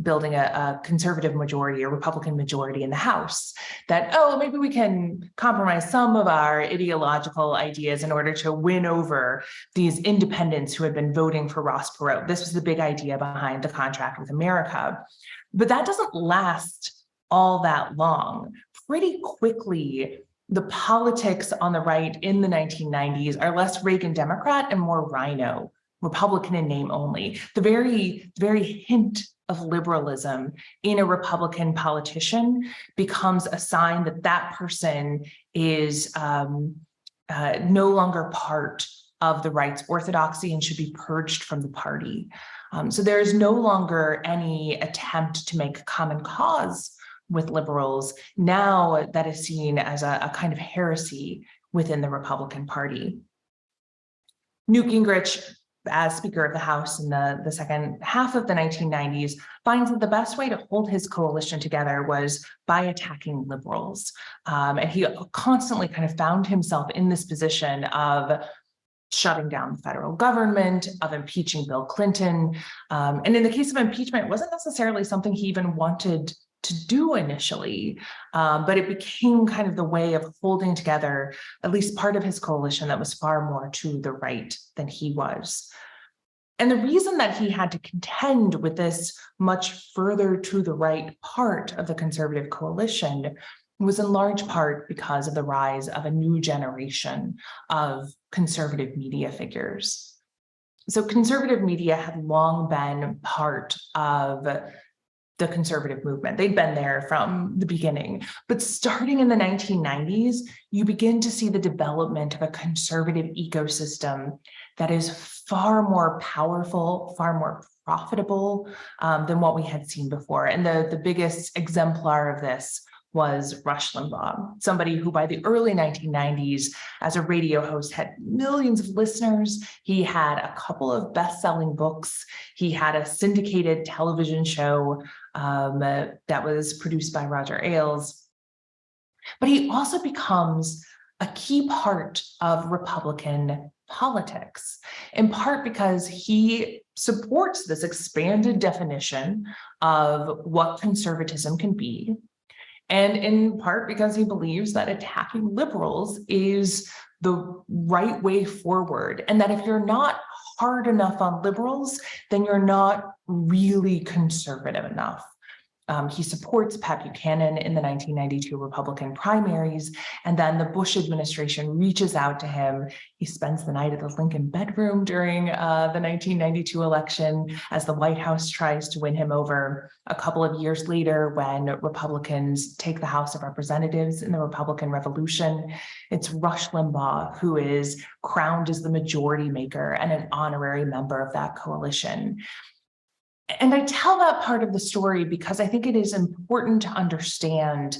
building a conservative majority, a Republican majority in the House, that, oh, maybe we can compromise some of our ideological ideas in order to win over these independents who had been voting for Ross Perot. This was the big idea behind the Contract with America. But that doesn't last all that long. Pretty quickly, the politics on the right in the 1990s are less Reagan Democrat and more Rhino, Republican in name only. The very hint of liberalism in a Republican politician becomes a sign that that person is no longer part of the right's orthodoxy and should be purged from the party. So there is no longer any attempt to make common cause with liberals. Now that is seen as a kind of heresy within the Republican Party. Newt Gingrich, as Speaker of the House in the second half of the 1990s, finds that the best way to hold his coalition together was by attacking liberals. And he constantly kind of found himself in this position of shutting down the federal government, of impeaching Bill Clinton. And in the case of impeachment, it wasn't necessarily something he even wanted to do initially, but it became kind of the way of holding together at least part of his coalition that was far more to the right than he was. And the reason that he had to contend with this much further to the right part of the conservative coalition was in large part because of the rise of a new generation of conservative media figures. So conservative media had long been part of the conservative movement. They'd been there from the beginning. But starting in the 1990s, you begin to see the development of a conservative ecosystem that is far more powerful, far more profitable than what we had seen before. And the biggest exemplar of this was Rush Limbaugh, somebody who by the early 1990s, as a radio host, had millions of listeners. He had a couple of best-selling books. He had a syndicated television show that was produced by Roger Ailes. But he also becomes a key part of Republican politics, in part because he supports this expanded definition of what conservatism can be, and in part because he believes that attacking liberals is the right way forward, and that if you're not hard enough on liberals, then you're not really conservative enough. He supports Pat Buchanan in the 1992 Republican primaries, and then the Bush administration reaches out to him. He spends the night at the Lincoln bedroom during the 1992 election as the White House tries to win him over. A couple of years later, when Republicans take the House of Representatives in the Republican Revolution, it's Rush Limbaugh who is crowned as the majority maker and an honorary member of that coalition. And I tell that part of the story because I think it is important to understand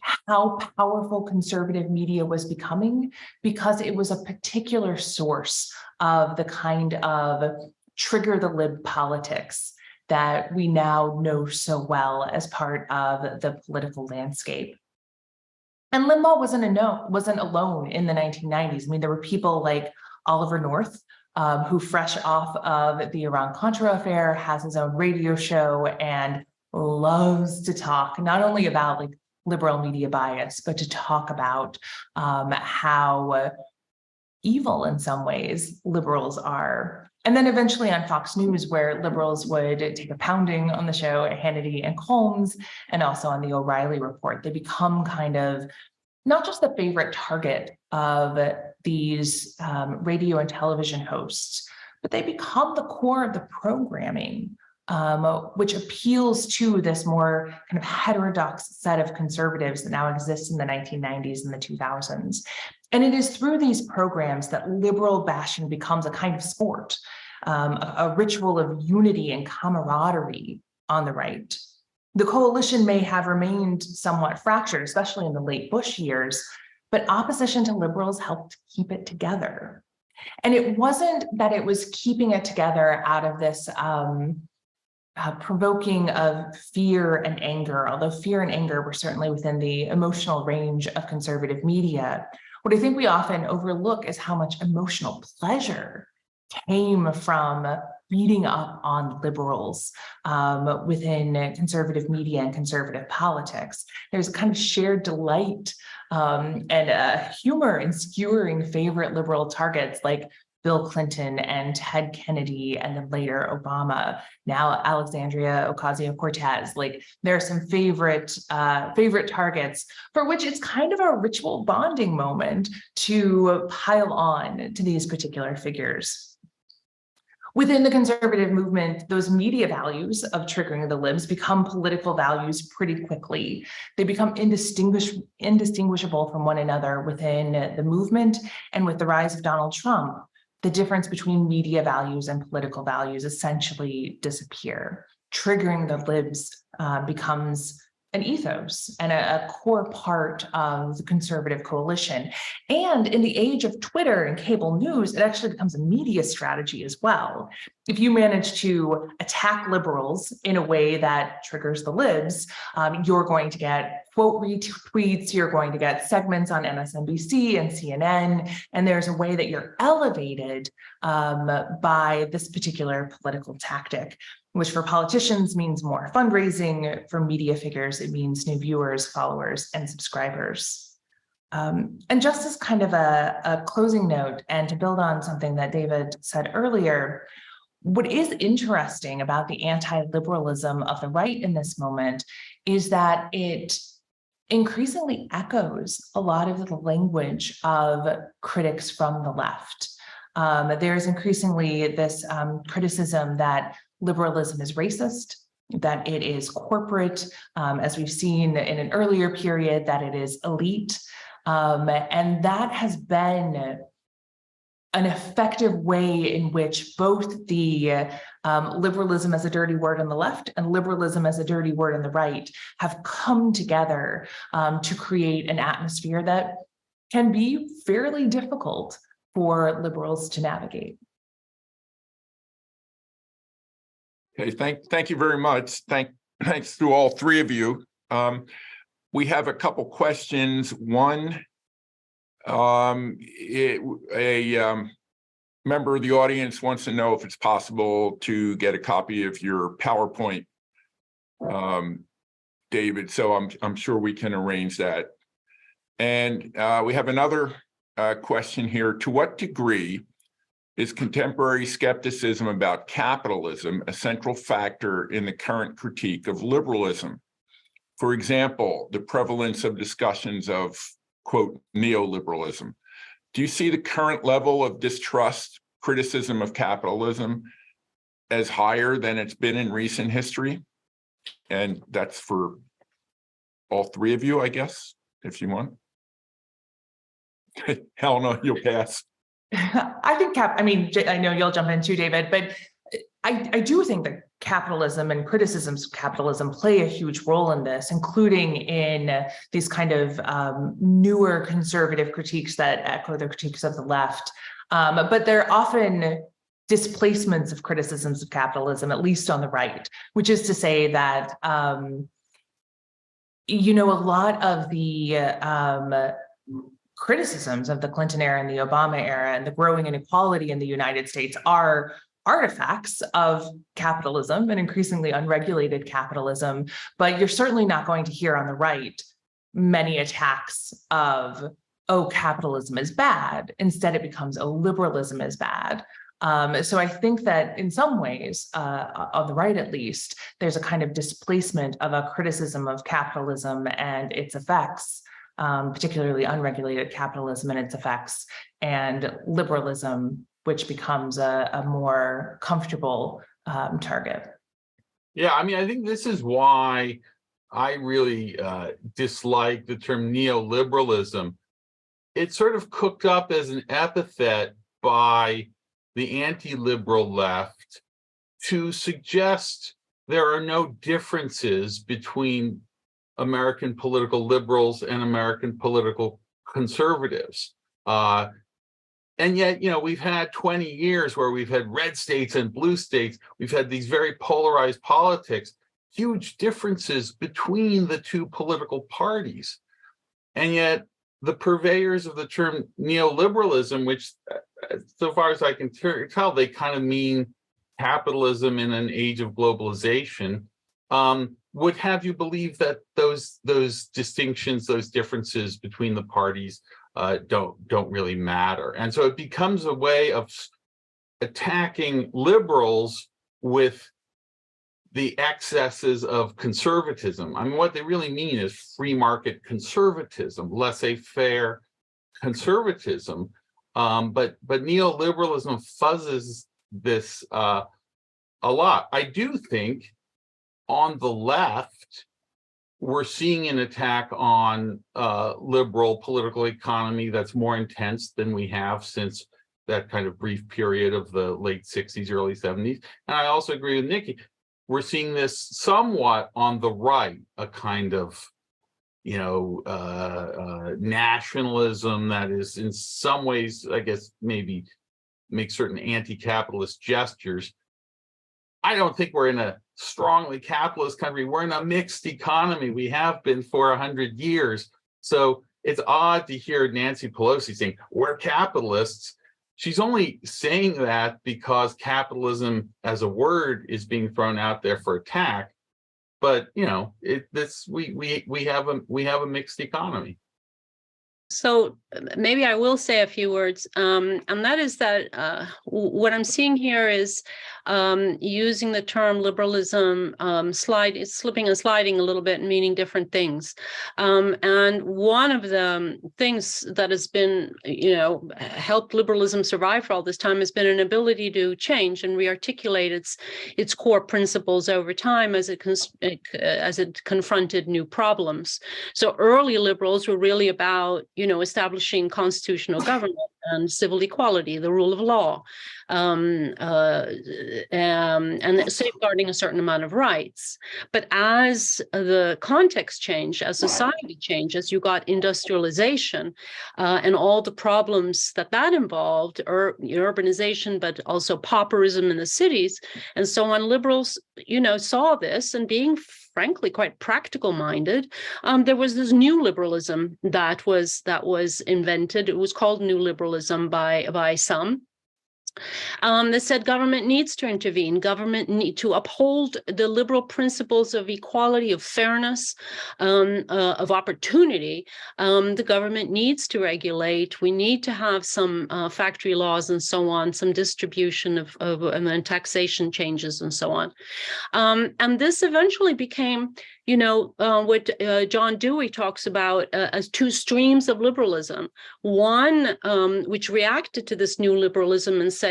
how powerful conservative media was becoming, because it was a particular source of the kind of trigger the lib politics that we now know so well as part of the political landscape. And Limbaugh wasn't alone in the 1990s. I mean, there were people like Oliver North, who fresh off of the Iran-Contra affair has his own radio show and loves to talk not only about like liberal media bias, but to talk about how evil in some ways liberals are. And then eventually on Fox News, where liberals would take a pounding on the show, Hannity and Colmes, and also on the O'Reilly Report, they become kind of not just the favorite target of these radio and television hosts, but they become the core of the programming, which appeals to this more kind of heterodox set of conservatives that now exists in the 1990s and the 2000s. And it is through these programs that liberal bashing becomes a kind of sport, a ritual of unity and camaraderie on the right. The coalition may have remained somewhat fractured, especially in the late Bush years, but opposition to liberals helped keep it together. And it wasn't that it was keeping it together out of this provoking of fear and anger, although fear and anger were certainly within the emotional range of conservative media. What I think we often overlook is how much emotional pleasure came from beating up on liberals within conservative media and conservative politics. There's a kind of shared delight and humor in skewering favorite liberal targets like Bill Clinton and Ted Kennedy, and then later Obama, now Alexandria Ocasio-Cortez. Like, there are some favorite targets for which it's kind of a ritual bonding moment to pile on to these particular figures. Within the conservative movement, those media values of triggering the libs become political values pretty quickly. They become indistinguishable from one another within the movement, and with the rise of Donald Trump, the difference between media values and political values essentially disappear. Triggering the libs becomes an ethos and a core part of the conservative coalition. And in the age of Twitter and cable news, it actually becomes a media strategy as well. If you manage to attack liberals in a way that triggers the libs, you're going to get quote retweets, you're going to get segments on MSNBC and CNN, and there's a way that you're elevated by this particular political tactic, which for politicians means more fundraising. For media figures, it means new viewers, followers, and subscribers. And just as kind of a closing note, and to build on something that David said earlier, what is interesting about the anti-liberalism of the right in this moment is that it increasingly echoes a lot of the language of critics from the left. There's increasingly this criticism that liberalism is racist, that it is corporate, as we've seen in an earlier period, that it is elite. And that has been an effective way in which both the liberalism as a dirty word on the left and liberalism as a dirty word on the right have come together to create an atmosphere that can be fairly difficult for liberals to navigate. Okay, thank you very much. Thanks to all three of you. We have a couple questions. One, a member of the audience wants to know if it's possible to get a copy of your PowerPoint, David. So I'm sure we can arrange that. And we have another question here. To what degree is contemporary skepticism about capitalism a central factor in the current critique of liberalism? For example, the prevalence of discussions of, quote, neoliberalism. Do you see the current level of distrust, criticism of capitalism as higher than it's been in recent history? And that's for all three of you, I guess, if you want. Helena, you'll pass. I think I know you'll jump in too, David, but I do think that capitalism and criticisms of capitalism play a huge role in this, including in these kind of newer conservative critiques that echo the critiques of the left. But they're often displacements of criticisms of capitalism, at least on the right, which is to say that, a lot of the criticisms of the Clinton era and the Obama era and the growing inequality in the United States are artifacts of capitalism and increasingly unregulated capitalism. But you're certainly not going to hear on the right many attacks of, oh, capitalism is bad. Instead, it becomes, oh, liberalism is bad. So I think that in some ways, on the right at least, there's a kind of displacement of a criticism of capitalism and its effects, particularly unregulated capitalism and its effects, and liberalism, which becomes a more comfortable target. Yeah, I think this is why I really dislike the term neoliberalism. It's sort of cooked up as an epithet by the anti-liberal left to suggest there are no differences between American political liberals and American political conservatives. And yet, we've had 20 years where we've had red states and blue states. We've had these very polarized politics, huge differences between the two political parties. And yet the purveyors of the term neoliberalism, which so far as I can tell, they kind of mean capitalism in an age of globalization, would have you believe that those distinctions, those differences between the parties don't really matter. And so it becomes a way of attacking liberals with the excesses of conservatism. I mean, what they really mean is free market conservatism, laissez-faire conservatism. But neoliberalism fuzzes this a lot. I do think on the left, we're seeing an attack on liberal political economy that's more intense than we have since that kind of brief period of the late 60s, early 70s. And I also agree with Nikki. We're seeing this somewhat on the right, a kind of, nationalism that is in some ways, I guess, maybe make certain anti-capitalist gestures. I don't think we're in a strongly capitalist country. We're in a mixed economy. We have been for 100 years. So it's odd to hear Nancy Pelosi saying, we're capitalists. She's only saying that because capitalism as a word is being thrown out there for attack. But we have a mixed economy. So maybe I will say a few words, and that is that what I'm seeing here is using the term liberalism, slipping and sliding a little bit, and meaning different things. And one of the things that has been, helped liberalism survive for all this time has been an ability to change and rearticulate its core principles over time as it confronted new problems. So early liberals were really about, establishing constitutional government and civil equality, the rule of law, and safeguarding a certain amount of rights. But as the context changed, as society changed, as you got industrialization and all the problems that involved, urbanization, but also pauperism in the cities, and so on, liberals, saw this, and being frankly quite practical minded, there was this new liberalism that was invented. It was called new liberalism by some. That said government needs to intervene, government need to uphold the liberal principles of equality, of fairness, of opportunity. The government needs to regulate. We need to have some factory laws and so on, some distribution of and taxation changes and so on. And this eventually became, what John Dewey talks about as two streams of liberalism. One which reacted to this new liberalism and said,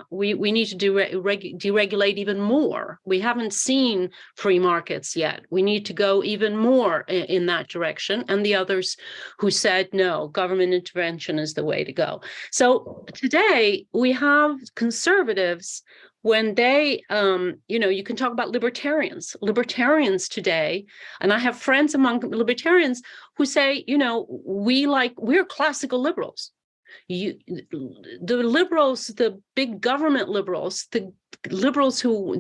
we need to deregulate even more. We haven't seen free markets yet. We need to go even more in that direction. And the others who said, no, government intervention is the way to go. So today we have conservatives when they, you can talk about libertarians today, and I have friends among libertarians who say, we're classical liberals. The liberals, the big government liberals, the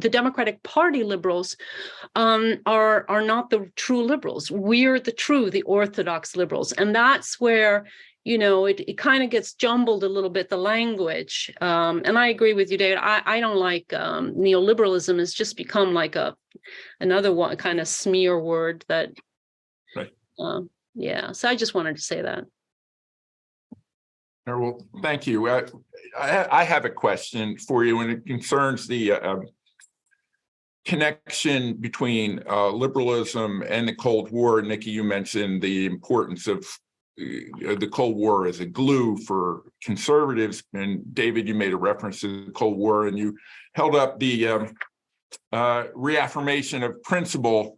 Democratic Party liberals are not the true liberals. We're the orthodox liberals. And that's where, it kind of gets jumbled a little bit, the language. And I agree with you, David. I don't like neoliberalism. It's just become like another one kind of smear word that, right. So I just wanted to say that. Well, thank you. I have a question for you, and it concerns the connection between liberalism and the Cold War. Nikki, you mentioned the importance of the Cold War as a glue for conservatives, and David, you made a reference to the Cold War, and you held up the reaffirmation of principle.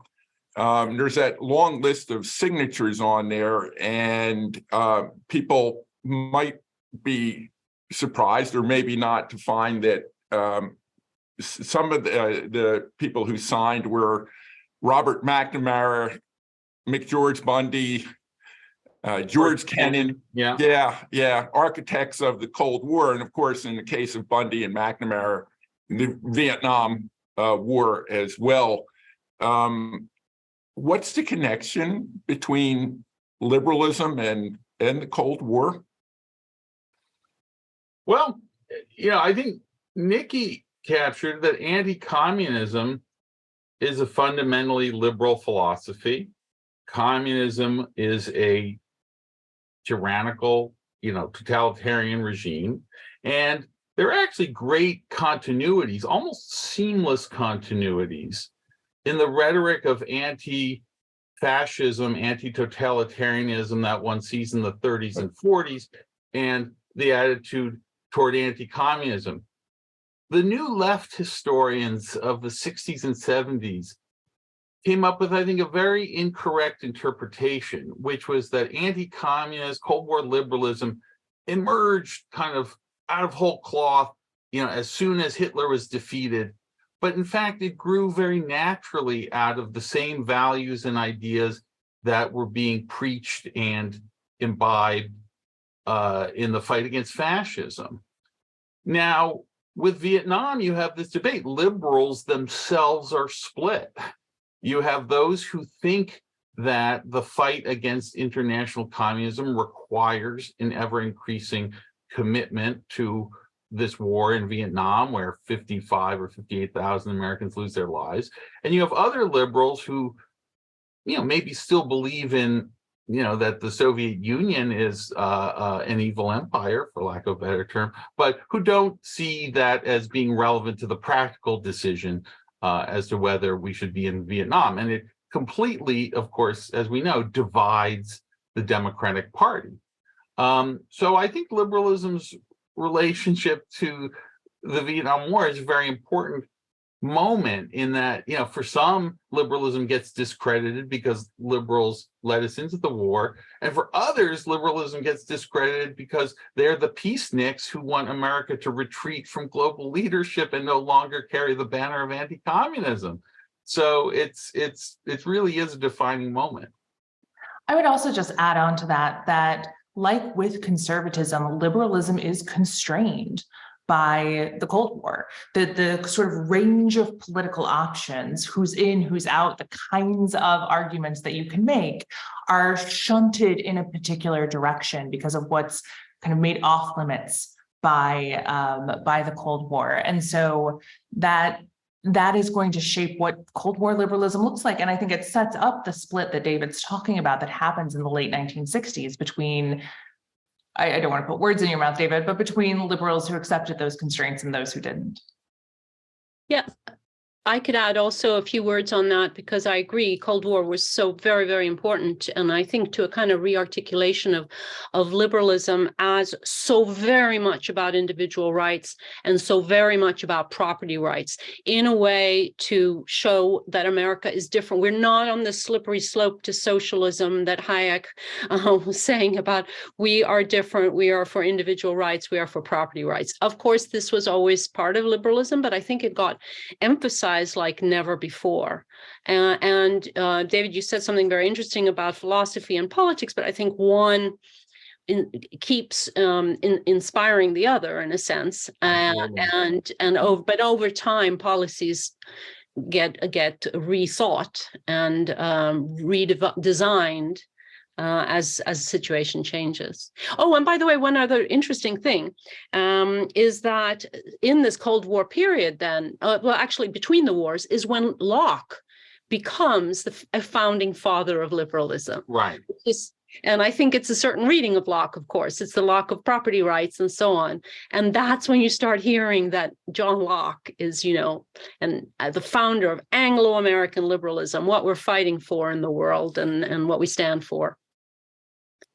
There's that long list of signatures on there, and people might be surprised, or maybe not, to find that some of the people who signed were Robert McNamara, McGeorge Bundy, George Kennan, Yeah. architects of the Cold War. And of course, in the case of Bundy and McNamara, the Vietnam War as well. What's the connection between liberalism and the Cold War? Well, I think Nikki captured that anti-communism is a fundamentally liberal philosophy. Communism is a tyrannical, totalitarian regime. And there are actually great continuities, almost seamless continuities in the rhetoric of anti-fascism, anti-totalitarianism that one sees in the 30s and 40s, and the attitude toward anti-communism. The new left historians of the 60s and 70s came up with, I think, a very incorrect interpretation, which was that anti-communist Cold War liberalism emerged kind of out of whole cloth, as soon as Hitler was defeated. But in fact, it grew very naturally out of the same values and ideas that were being preached and imbibed in the fight against fascism. Now, with Vietnam, you have this debate. Liberals themselves are split. You have those who think that the fight against international communism requires an ever-increasing commitment to this war in Vietnam, where 55 or 58,000 Americans lose their lives. And you have other liberals who, maybe still believe in, that the Soviet Union is an evil empire, for lack of a better term, but who don't see that as being relevant to the practical decision as to whether we should be in Vietnam. And it completely, of course, as we know, divides the Democratic Party. So I think liberalism's relationship to the Vietnam War is a very important moment in that, for some, liberalism gets discredited because liberals led us into the war. And for others, liberalism gets discredited because they're the peaceniks who want America to retreat from global leadership and no longer carry the banner of anti-communism. So it really is a defining moment. I would also just add on to that like with conservatism, liberalism is constrained by the Cold War. The sort of range of political options, who's in, who's out, the kinds of arguments that you can make are shunted in a particular direction because of what's kind of made off limits by the Cold War. And so that is going to shape what Cold War liberalism looks like. And I think it sets up the split that David's talking about that happens in the late 1960s between, I don't want to put words in your mouth, David, but between liberals who accepted those constraints and those who didn't. Yeah, I could add also a few words on that because I agree Cold War was so very, very important. And I think to a kind of rearticulation of liberalism as so very much about individual rights and so very much about property rights in a way to show that America is different. We're not on the slippery slope to socialism that Hayek was saying about we are different, we are for individual rights, we are for property rights. Of course, this was always part of liberalism, but I think it got emphasized like never before. And David, you said something very interesting about philosophy and politics, but I think one keeps inspiring the other in a sense. But over time, policies get rethought and redesigned as the situation changes. Oh, and by the way, one other interesting thing is that in this Cold War period then, actually between the wars, is when Locke becomes a founding father of liberalism. Right. And I think it's a certain reading of Locke, of course. It's the Locke of property rights and so on. And that's when you start hearing that John Locke is, and the founder of Anglo-American liberalism, what we're fighting for in the world and what we stand for.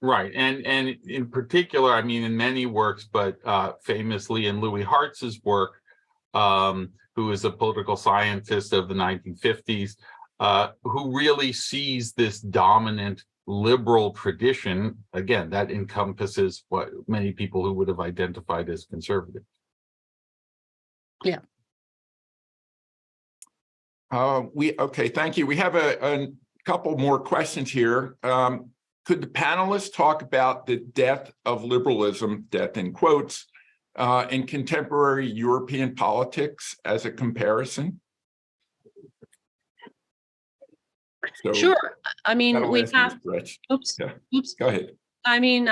Right. And in particular, I mean, in many works, but famously in Louis Hartz's work, who is a political scientist of the 1950s, who really sees this dominant liberal tradition, again, that encompasses what many people who would have identified as conservative. Yeah. Okay, thank you. We have a couple more questions here. Could the panelists talk about the death of liberalism, death in quotes, in contemporary European politics as a comparison? So Sure. I mean, that'll we ask you, have, Rich. oops, Yeah. oops. Go ahead. I mean,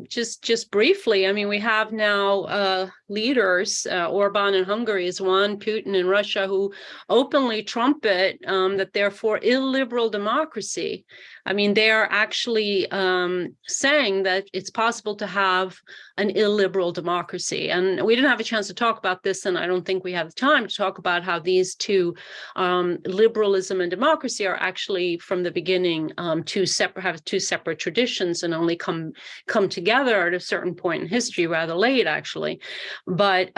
just briefly, I mean, we have now leaders, Orban in Hungary is one, Putin in Russia, who openly trumpet that they're for illiberal democracy. I mean, they are actually saying that it's possible to have an illiberal democracy. And we didn't have a chance to talk about this, and I don't think we have the time to talk about how these two, liberalism and democracy, are actually from the beginning have two separate traditions and only come together at a certain point in history, rather late actually. But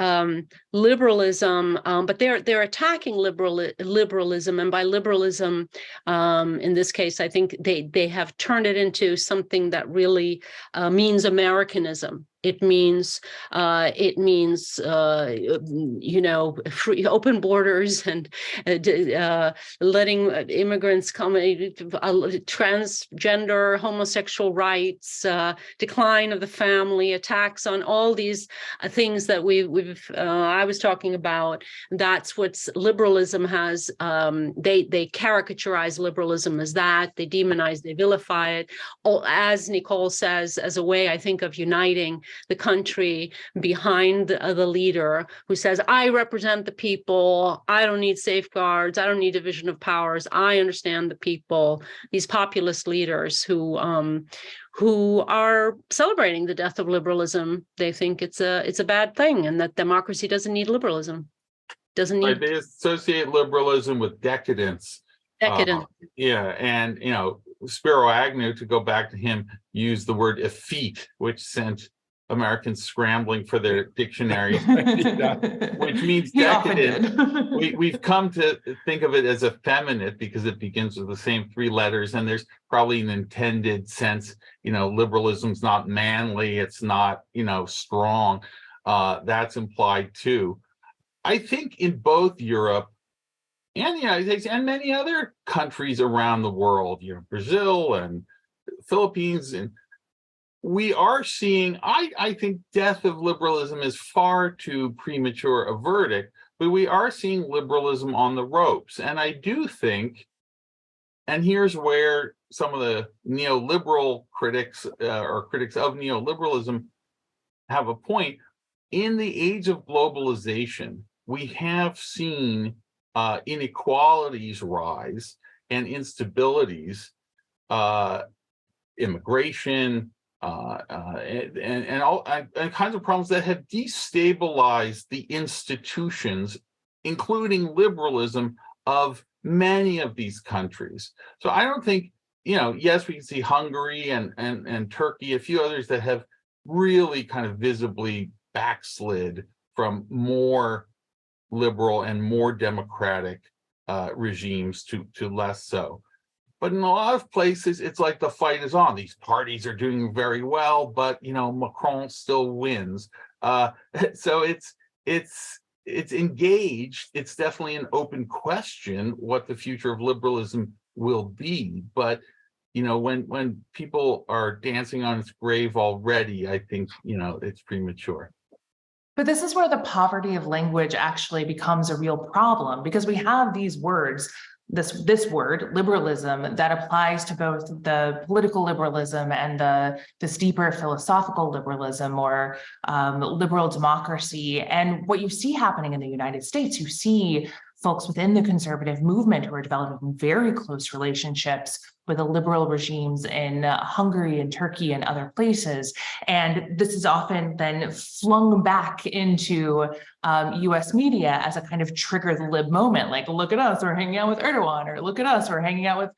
liberalism, but they're attacking liberalism, and by liberalism, in this case, I think they have turned it into something that really means Americanism. It means free open borders and letting immigrants come, transgender, homosexual rights, decline of the family, attacks on all these things that I was talking about. That's what liberalism has. They caricaturize liberalism as that. They demonize, they vilify it, as Nicole says, as a way, I think, of uniting the country behind the leader who says, I represent the people, I don't need safeguards, I don't need division of powers, I understand the people. These populist leaders who are celebrating the death of liberalism. They think it's a bad thing, and that democracy doesn't need liberalism. Doesn't need. They associate liberalism with decadence. Decadent. And Spiro Agnew, to go back to him, used the word effete, which sent Americans scrambling for their dictionaries, which means decadent. We've come to think of it as effeminate because it begins with the same three letters, and there's probably an intended sense, liberalism's not manly, it's not, strong. That's implied too. I think in both Europe and the United States and many other countries around the world, Brazil and Philippines, and we are seeing, I think death of liberalism is far too premature a verdict, but we are seeing liberalism on the ropes. And I do think, and here's where some of the neoliberal critics or critics of neoliberalism have a point. In the age of globalization, we have seen inequalities rise and instabilities, immigration, and all kinds of problems that have destabilized the institutions, including liberalism, of many of these countries. So I don't think, yes, we can see Hungary and Turkey, a few others that have really kind of visibly backslid from more liberal and more democratic regimes to less so. But in a lot of places, it's like the fight is on. These parties are doing very well, but Macron still wins. So it's engaged. It's definitely an open question what the future of liberalism will be. But when people are dancing on its grave already, I think it's premature. But this is where the poverty of language actually becomes a real problem, because we have these words, this word liberalism, that applies to both the political liberalism and this deeper philosophical liberalism, or liberal democracy. And what you see happening in the United States, you see folks within the conservative movement who are developing very close relationships with the liberal regimes in Hungary and Turkey and other places. And this is often then flung back into US media as a kind of trigger the lib moment. Like, look at us, we're hanging out with Erdogan, or look at us, we're hanging out with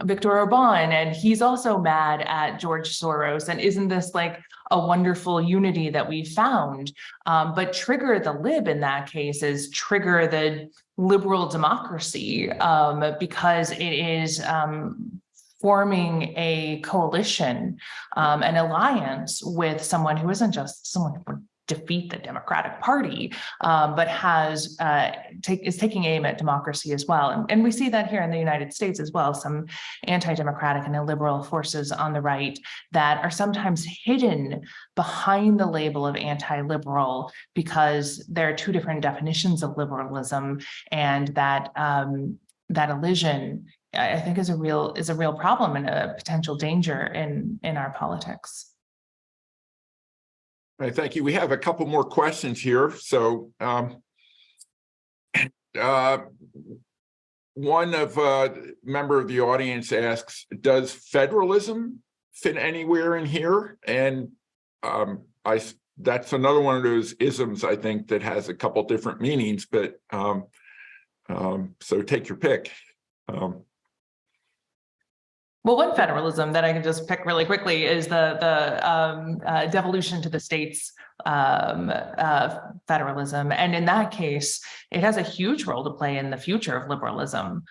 Viktor Orban, and he's also mad at George Soros. And isn't this like a wonderful unity that we found? But trigger the lib in that case is trigger the liberal democracy, because it is forming a coalition, an alliance with someone who isn't just someone we're defeat the Democratic Party, but is taking aim at democracy as well. And we see that here in the United States as well, some anti-democratic and illiberal forces on the right that are sometimes hidden behind the label of anti-liberal because there are two different definitions of liberalism, and that elision, I think, is a real problem and a potential danger in our politics. All right, thank you. We have a couple more questions here. So one member of the audience asks, does federalism fit anywhere in here? And that's another one of those isms, I think, that has a couple different meanings, but so take your pick. Well, one federalism that I can just pick really quickly is the devolution to the states federalism. And in that case, it has a huge role to play in the future of liberalism,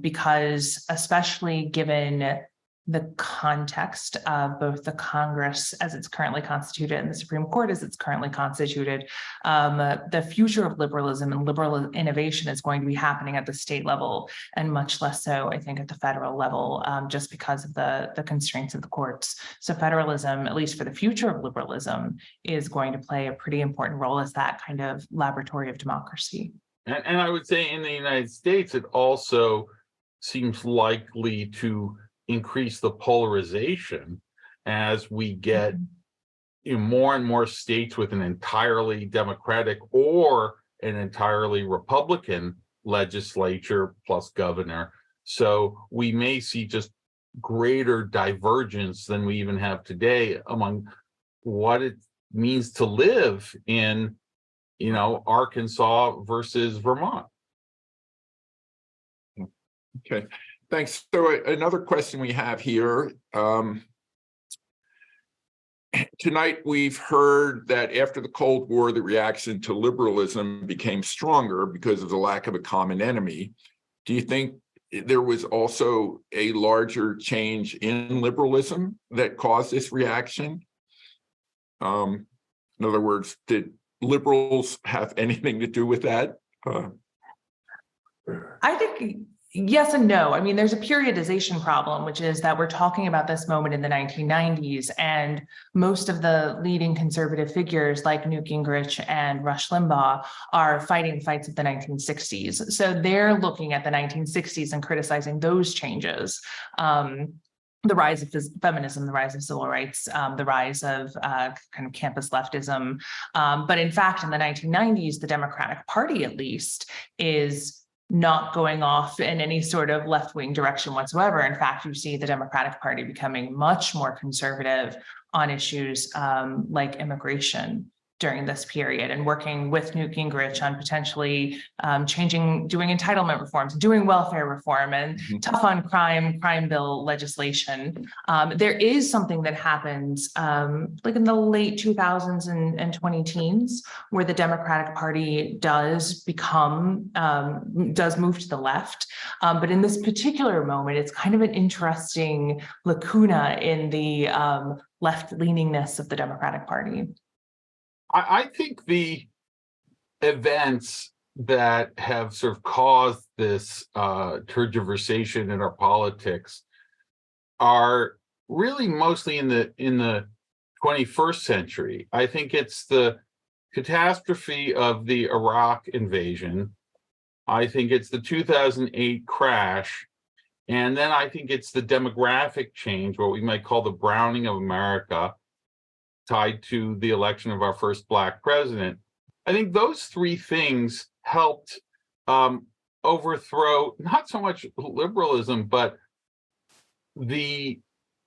because especially given the context of both the Congress as it's currently constituted and the Supreme Court as it's currently constituted, the future of liberalism and liberal innovation is going to be happening at the state level, and much less so, I think, at the federal level, just because of the constraints of the courts. So federalism, at least for the future of liberalism, is going to play a pretty important role as that kind of laboratory of democracy. And I would say in the United States, it also seems likely to increase the polarization as we get more and more states with an entirely Democratic or an entirely Republican legislature plus governor. So we may see just greater divergence than we even have today among what it means to live in, Arkansas versus Vermont. Okay. Thanks. So another question we have here. Tonight, we've heard that after the Cold War, the reaction to liberalism became stronger because of the lack of a common enemy. Do you think there was also a larger change in liberalism that caused this reaction? In other words, did liberals have anything to do with that? I think yes and no. I mean, there's a periodization problem, which is that we're talking about this moment in the 1990s, and most of the leading conservative figures like Newt Gingrich and Rush Limbaugh are fighting fights of the 1960s. So they're looking at the 1960s and criticizing those changes. The rise of feminism, the rise of civil rights, the rise of kind of campus leftism. But in fact, in the 1990s, the Democratic Party, at least, is not going off in any sort of left-wing direction whatsoever. In fact, you see the Democratic Party becoming much more conservative on issues like immigration during this period, and working with Newt Gingrich on potentially doing entitlement reforms, doing welfare reform, and tough on crime bill legislation. There is something that happens like in the late 2000s and 2010s, where the Democratic Party does move to the left. But in this particular moment, it's kind of an interesting lacuna in the left-leaningness of the Democratic Party. I think the events that have sort of caused this tergiversation in our politics are really mostly in the 21st century. I think it's the catastrophe of the Iraq invasion. I think it's the 2008 crash. And then I think it's the demographic change, what we might call the browning of America, tied to the election of our first Black president. I think those three things helped overthrow not so much liberalism, but the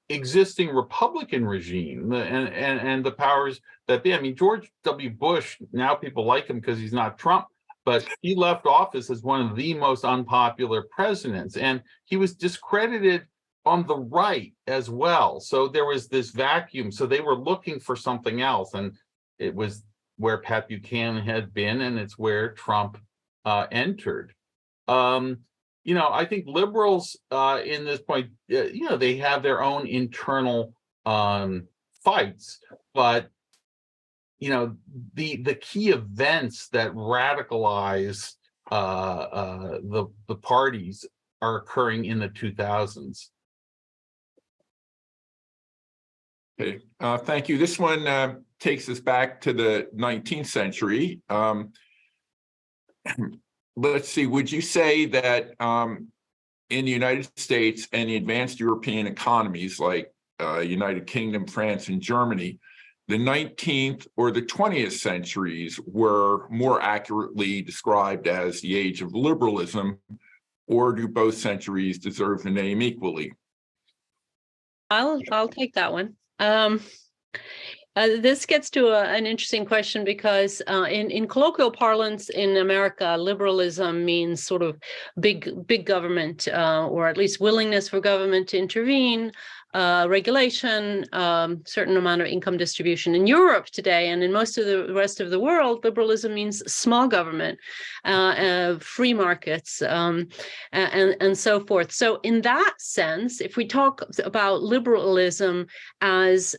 existing Republican regime and the powers that be. I mean, George W. Bush, now people like him because he's not Trump, but he left office as one of the most unpopular presidents, and he was discredited on the right as well. So there was this vacuum. So they were looking for something else. And it was where Pat Buchanan had been, and it's where Trump entered. I think liberals in this point, they have their own internal fights, but the key events that radicalize the parties are occurring in the 2000s. Okay, thank you. This one takes us back to the 19th century. Let's see, would you say that in the United States and the advanced European economies like United Kingdom, France, and Germany, the 19th or the 20th centuries were more accurately described as the age of liberalism, or do both centuries deserve the name equally? I'll take that one. This gets to an interesting question because in colloquial parlance in America, liberalism means sort of big government, or at least willingness for government to intervene, regulation, certain amount of income distribution. In Europe today and in most of the rest of the world, liberalism means small government, free markets, and so forth. So in that sense, if we talk about liberalism as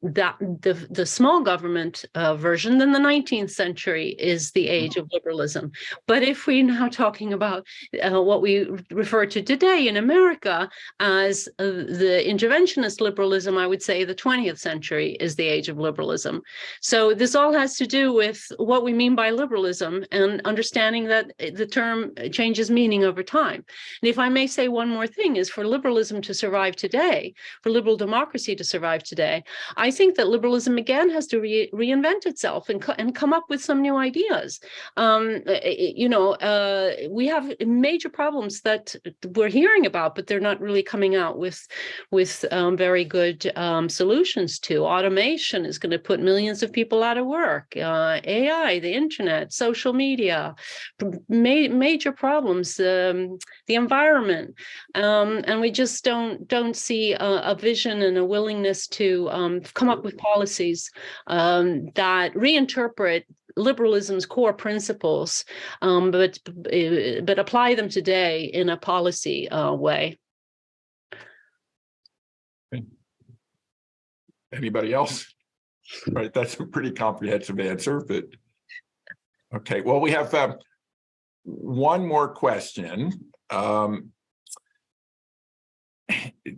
that the small government version, then the 19th century is the age of liberalism. But if we're now talking about what we refer to today in America as the interventionist liberalism, I would say the 20th century is the age of liberalism. So this all has to do with what we mean by liberalism and understanding that the term changes meaning over time. And if I may say one more thing, is for liberalism to survive today, for liberal democracy to survive today, I think that liberalism again has to reinvent itself and come up with some new ideas. We have major problems that we're hearing about, but they're not really coming out with very good solutions to. Automation is going to put millions of people out of work. AI, the internet, social media, major problems. The environment, and we just don't see a vision and a willingness to come up with policies that reinterpret liberalism's core principles, but apply them today in a policy way. Anybody else? Right, that's a pretty comprehensive answer, but okay. Well, we have one more question.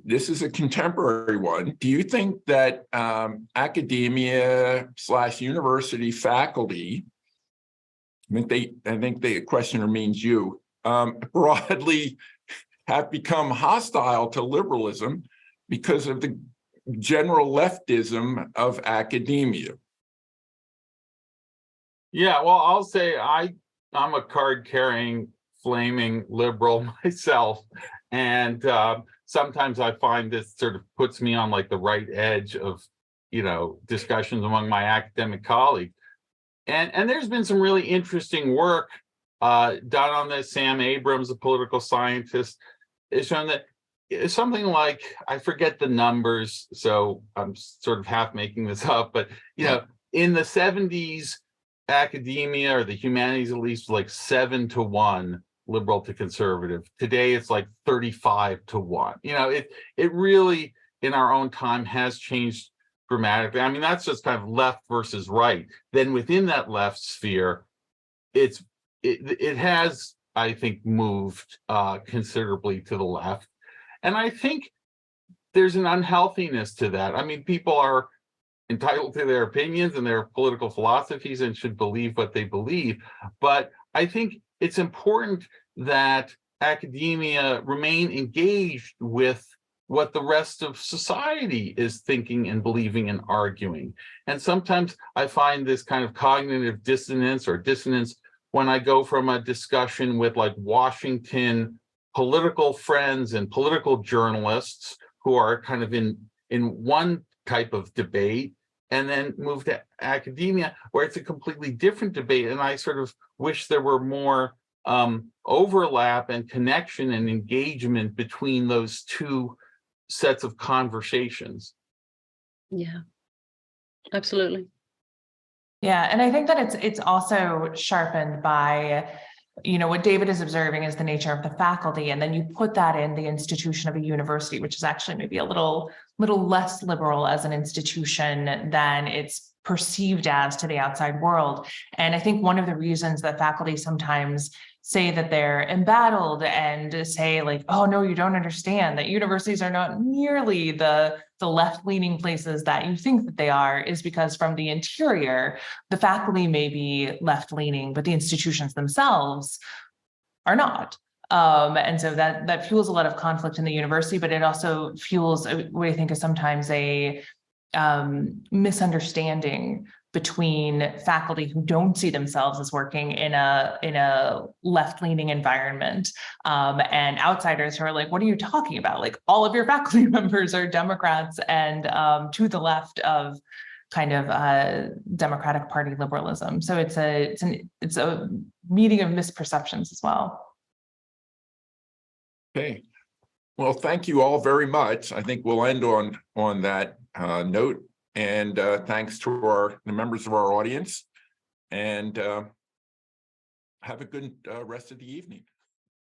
This is a contemporary one. Do you think that academia / university faculty, I think the questioner means you, broadly have become hostile to liberalism because of the general leftism of academia? Yeah, well, I'll say I'm a card-carrying, flaming liberal myself, and sometimes I find this sort of puts me on like the right edge of, discussions among my academic colleagues. And there's been some really interesting work done on this. Sam Abrams, a political scientist, has shown that something like, I forget the numbers, so I'm sort of half making this up, but in the 70s, academia or the humanities at least like 7-to-1 liberal to conservative. Today it's like 35-to-1. It really in our own time has changed dramatically. I mean, that's just kind of left versus right. Then within that left sphere, it has, I think, moved considerably to the left. And I think there's an unhealthiness to that. I mean, people are entitled to their opinions and their political philosophies and should believe what they believe. But I think it's important that academia remain engaged with what the rest of society is thinking and believing and arguing. And sometimes I find this kind of cognitive dissonance or dissonance when I go from a discussion with like Washington political friends and political journalists who are kind of in one type of debate, and then move to academia where it's a completely different debate. And I sort of wish there were more overlap and connection and engagement between those two sets of conversations. Yeah, absolutely. Yeah, and I think that it's also sharpened by, what David is observing is the nature of the faculty, and then you put that in the institution of a university, which is actually maybe a little less liberal as an institution than its perceived as to the outside world. And I think one of the reasons that faculty sometimes say that they're embattled and say like, oh, no, you don't understand that universities are not nearly the left-leaning places that you think that they are, is because from the interior, the faculty may be left-leaning, but the institutions themselves are not. And so that fuels a lot of conflict in the university, but it also fuels what I think is sometimes a misunderstanding between faculty who don't see themselves as working in a left-leaning environment, and outsiders who are like, what are you talking about? Like, all of your faculty members are Democrats and to the left of kind of Democratic Party liberalism. So it's a meeting of misperceptions as well. Okay. Well, thank you all very much. I think we'll end on that note. And thanks to the members of our audience. And have a good rest of the evening.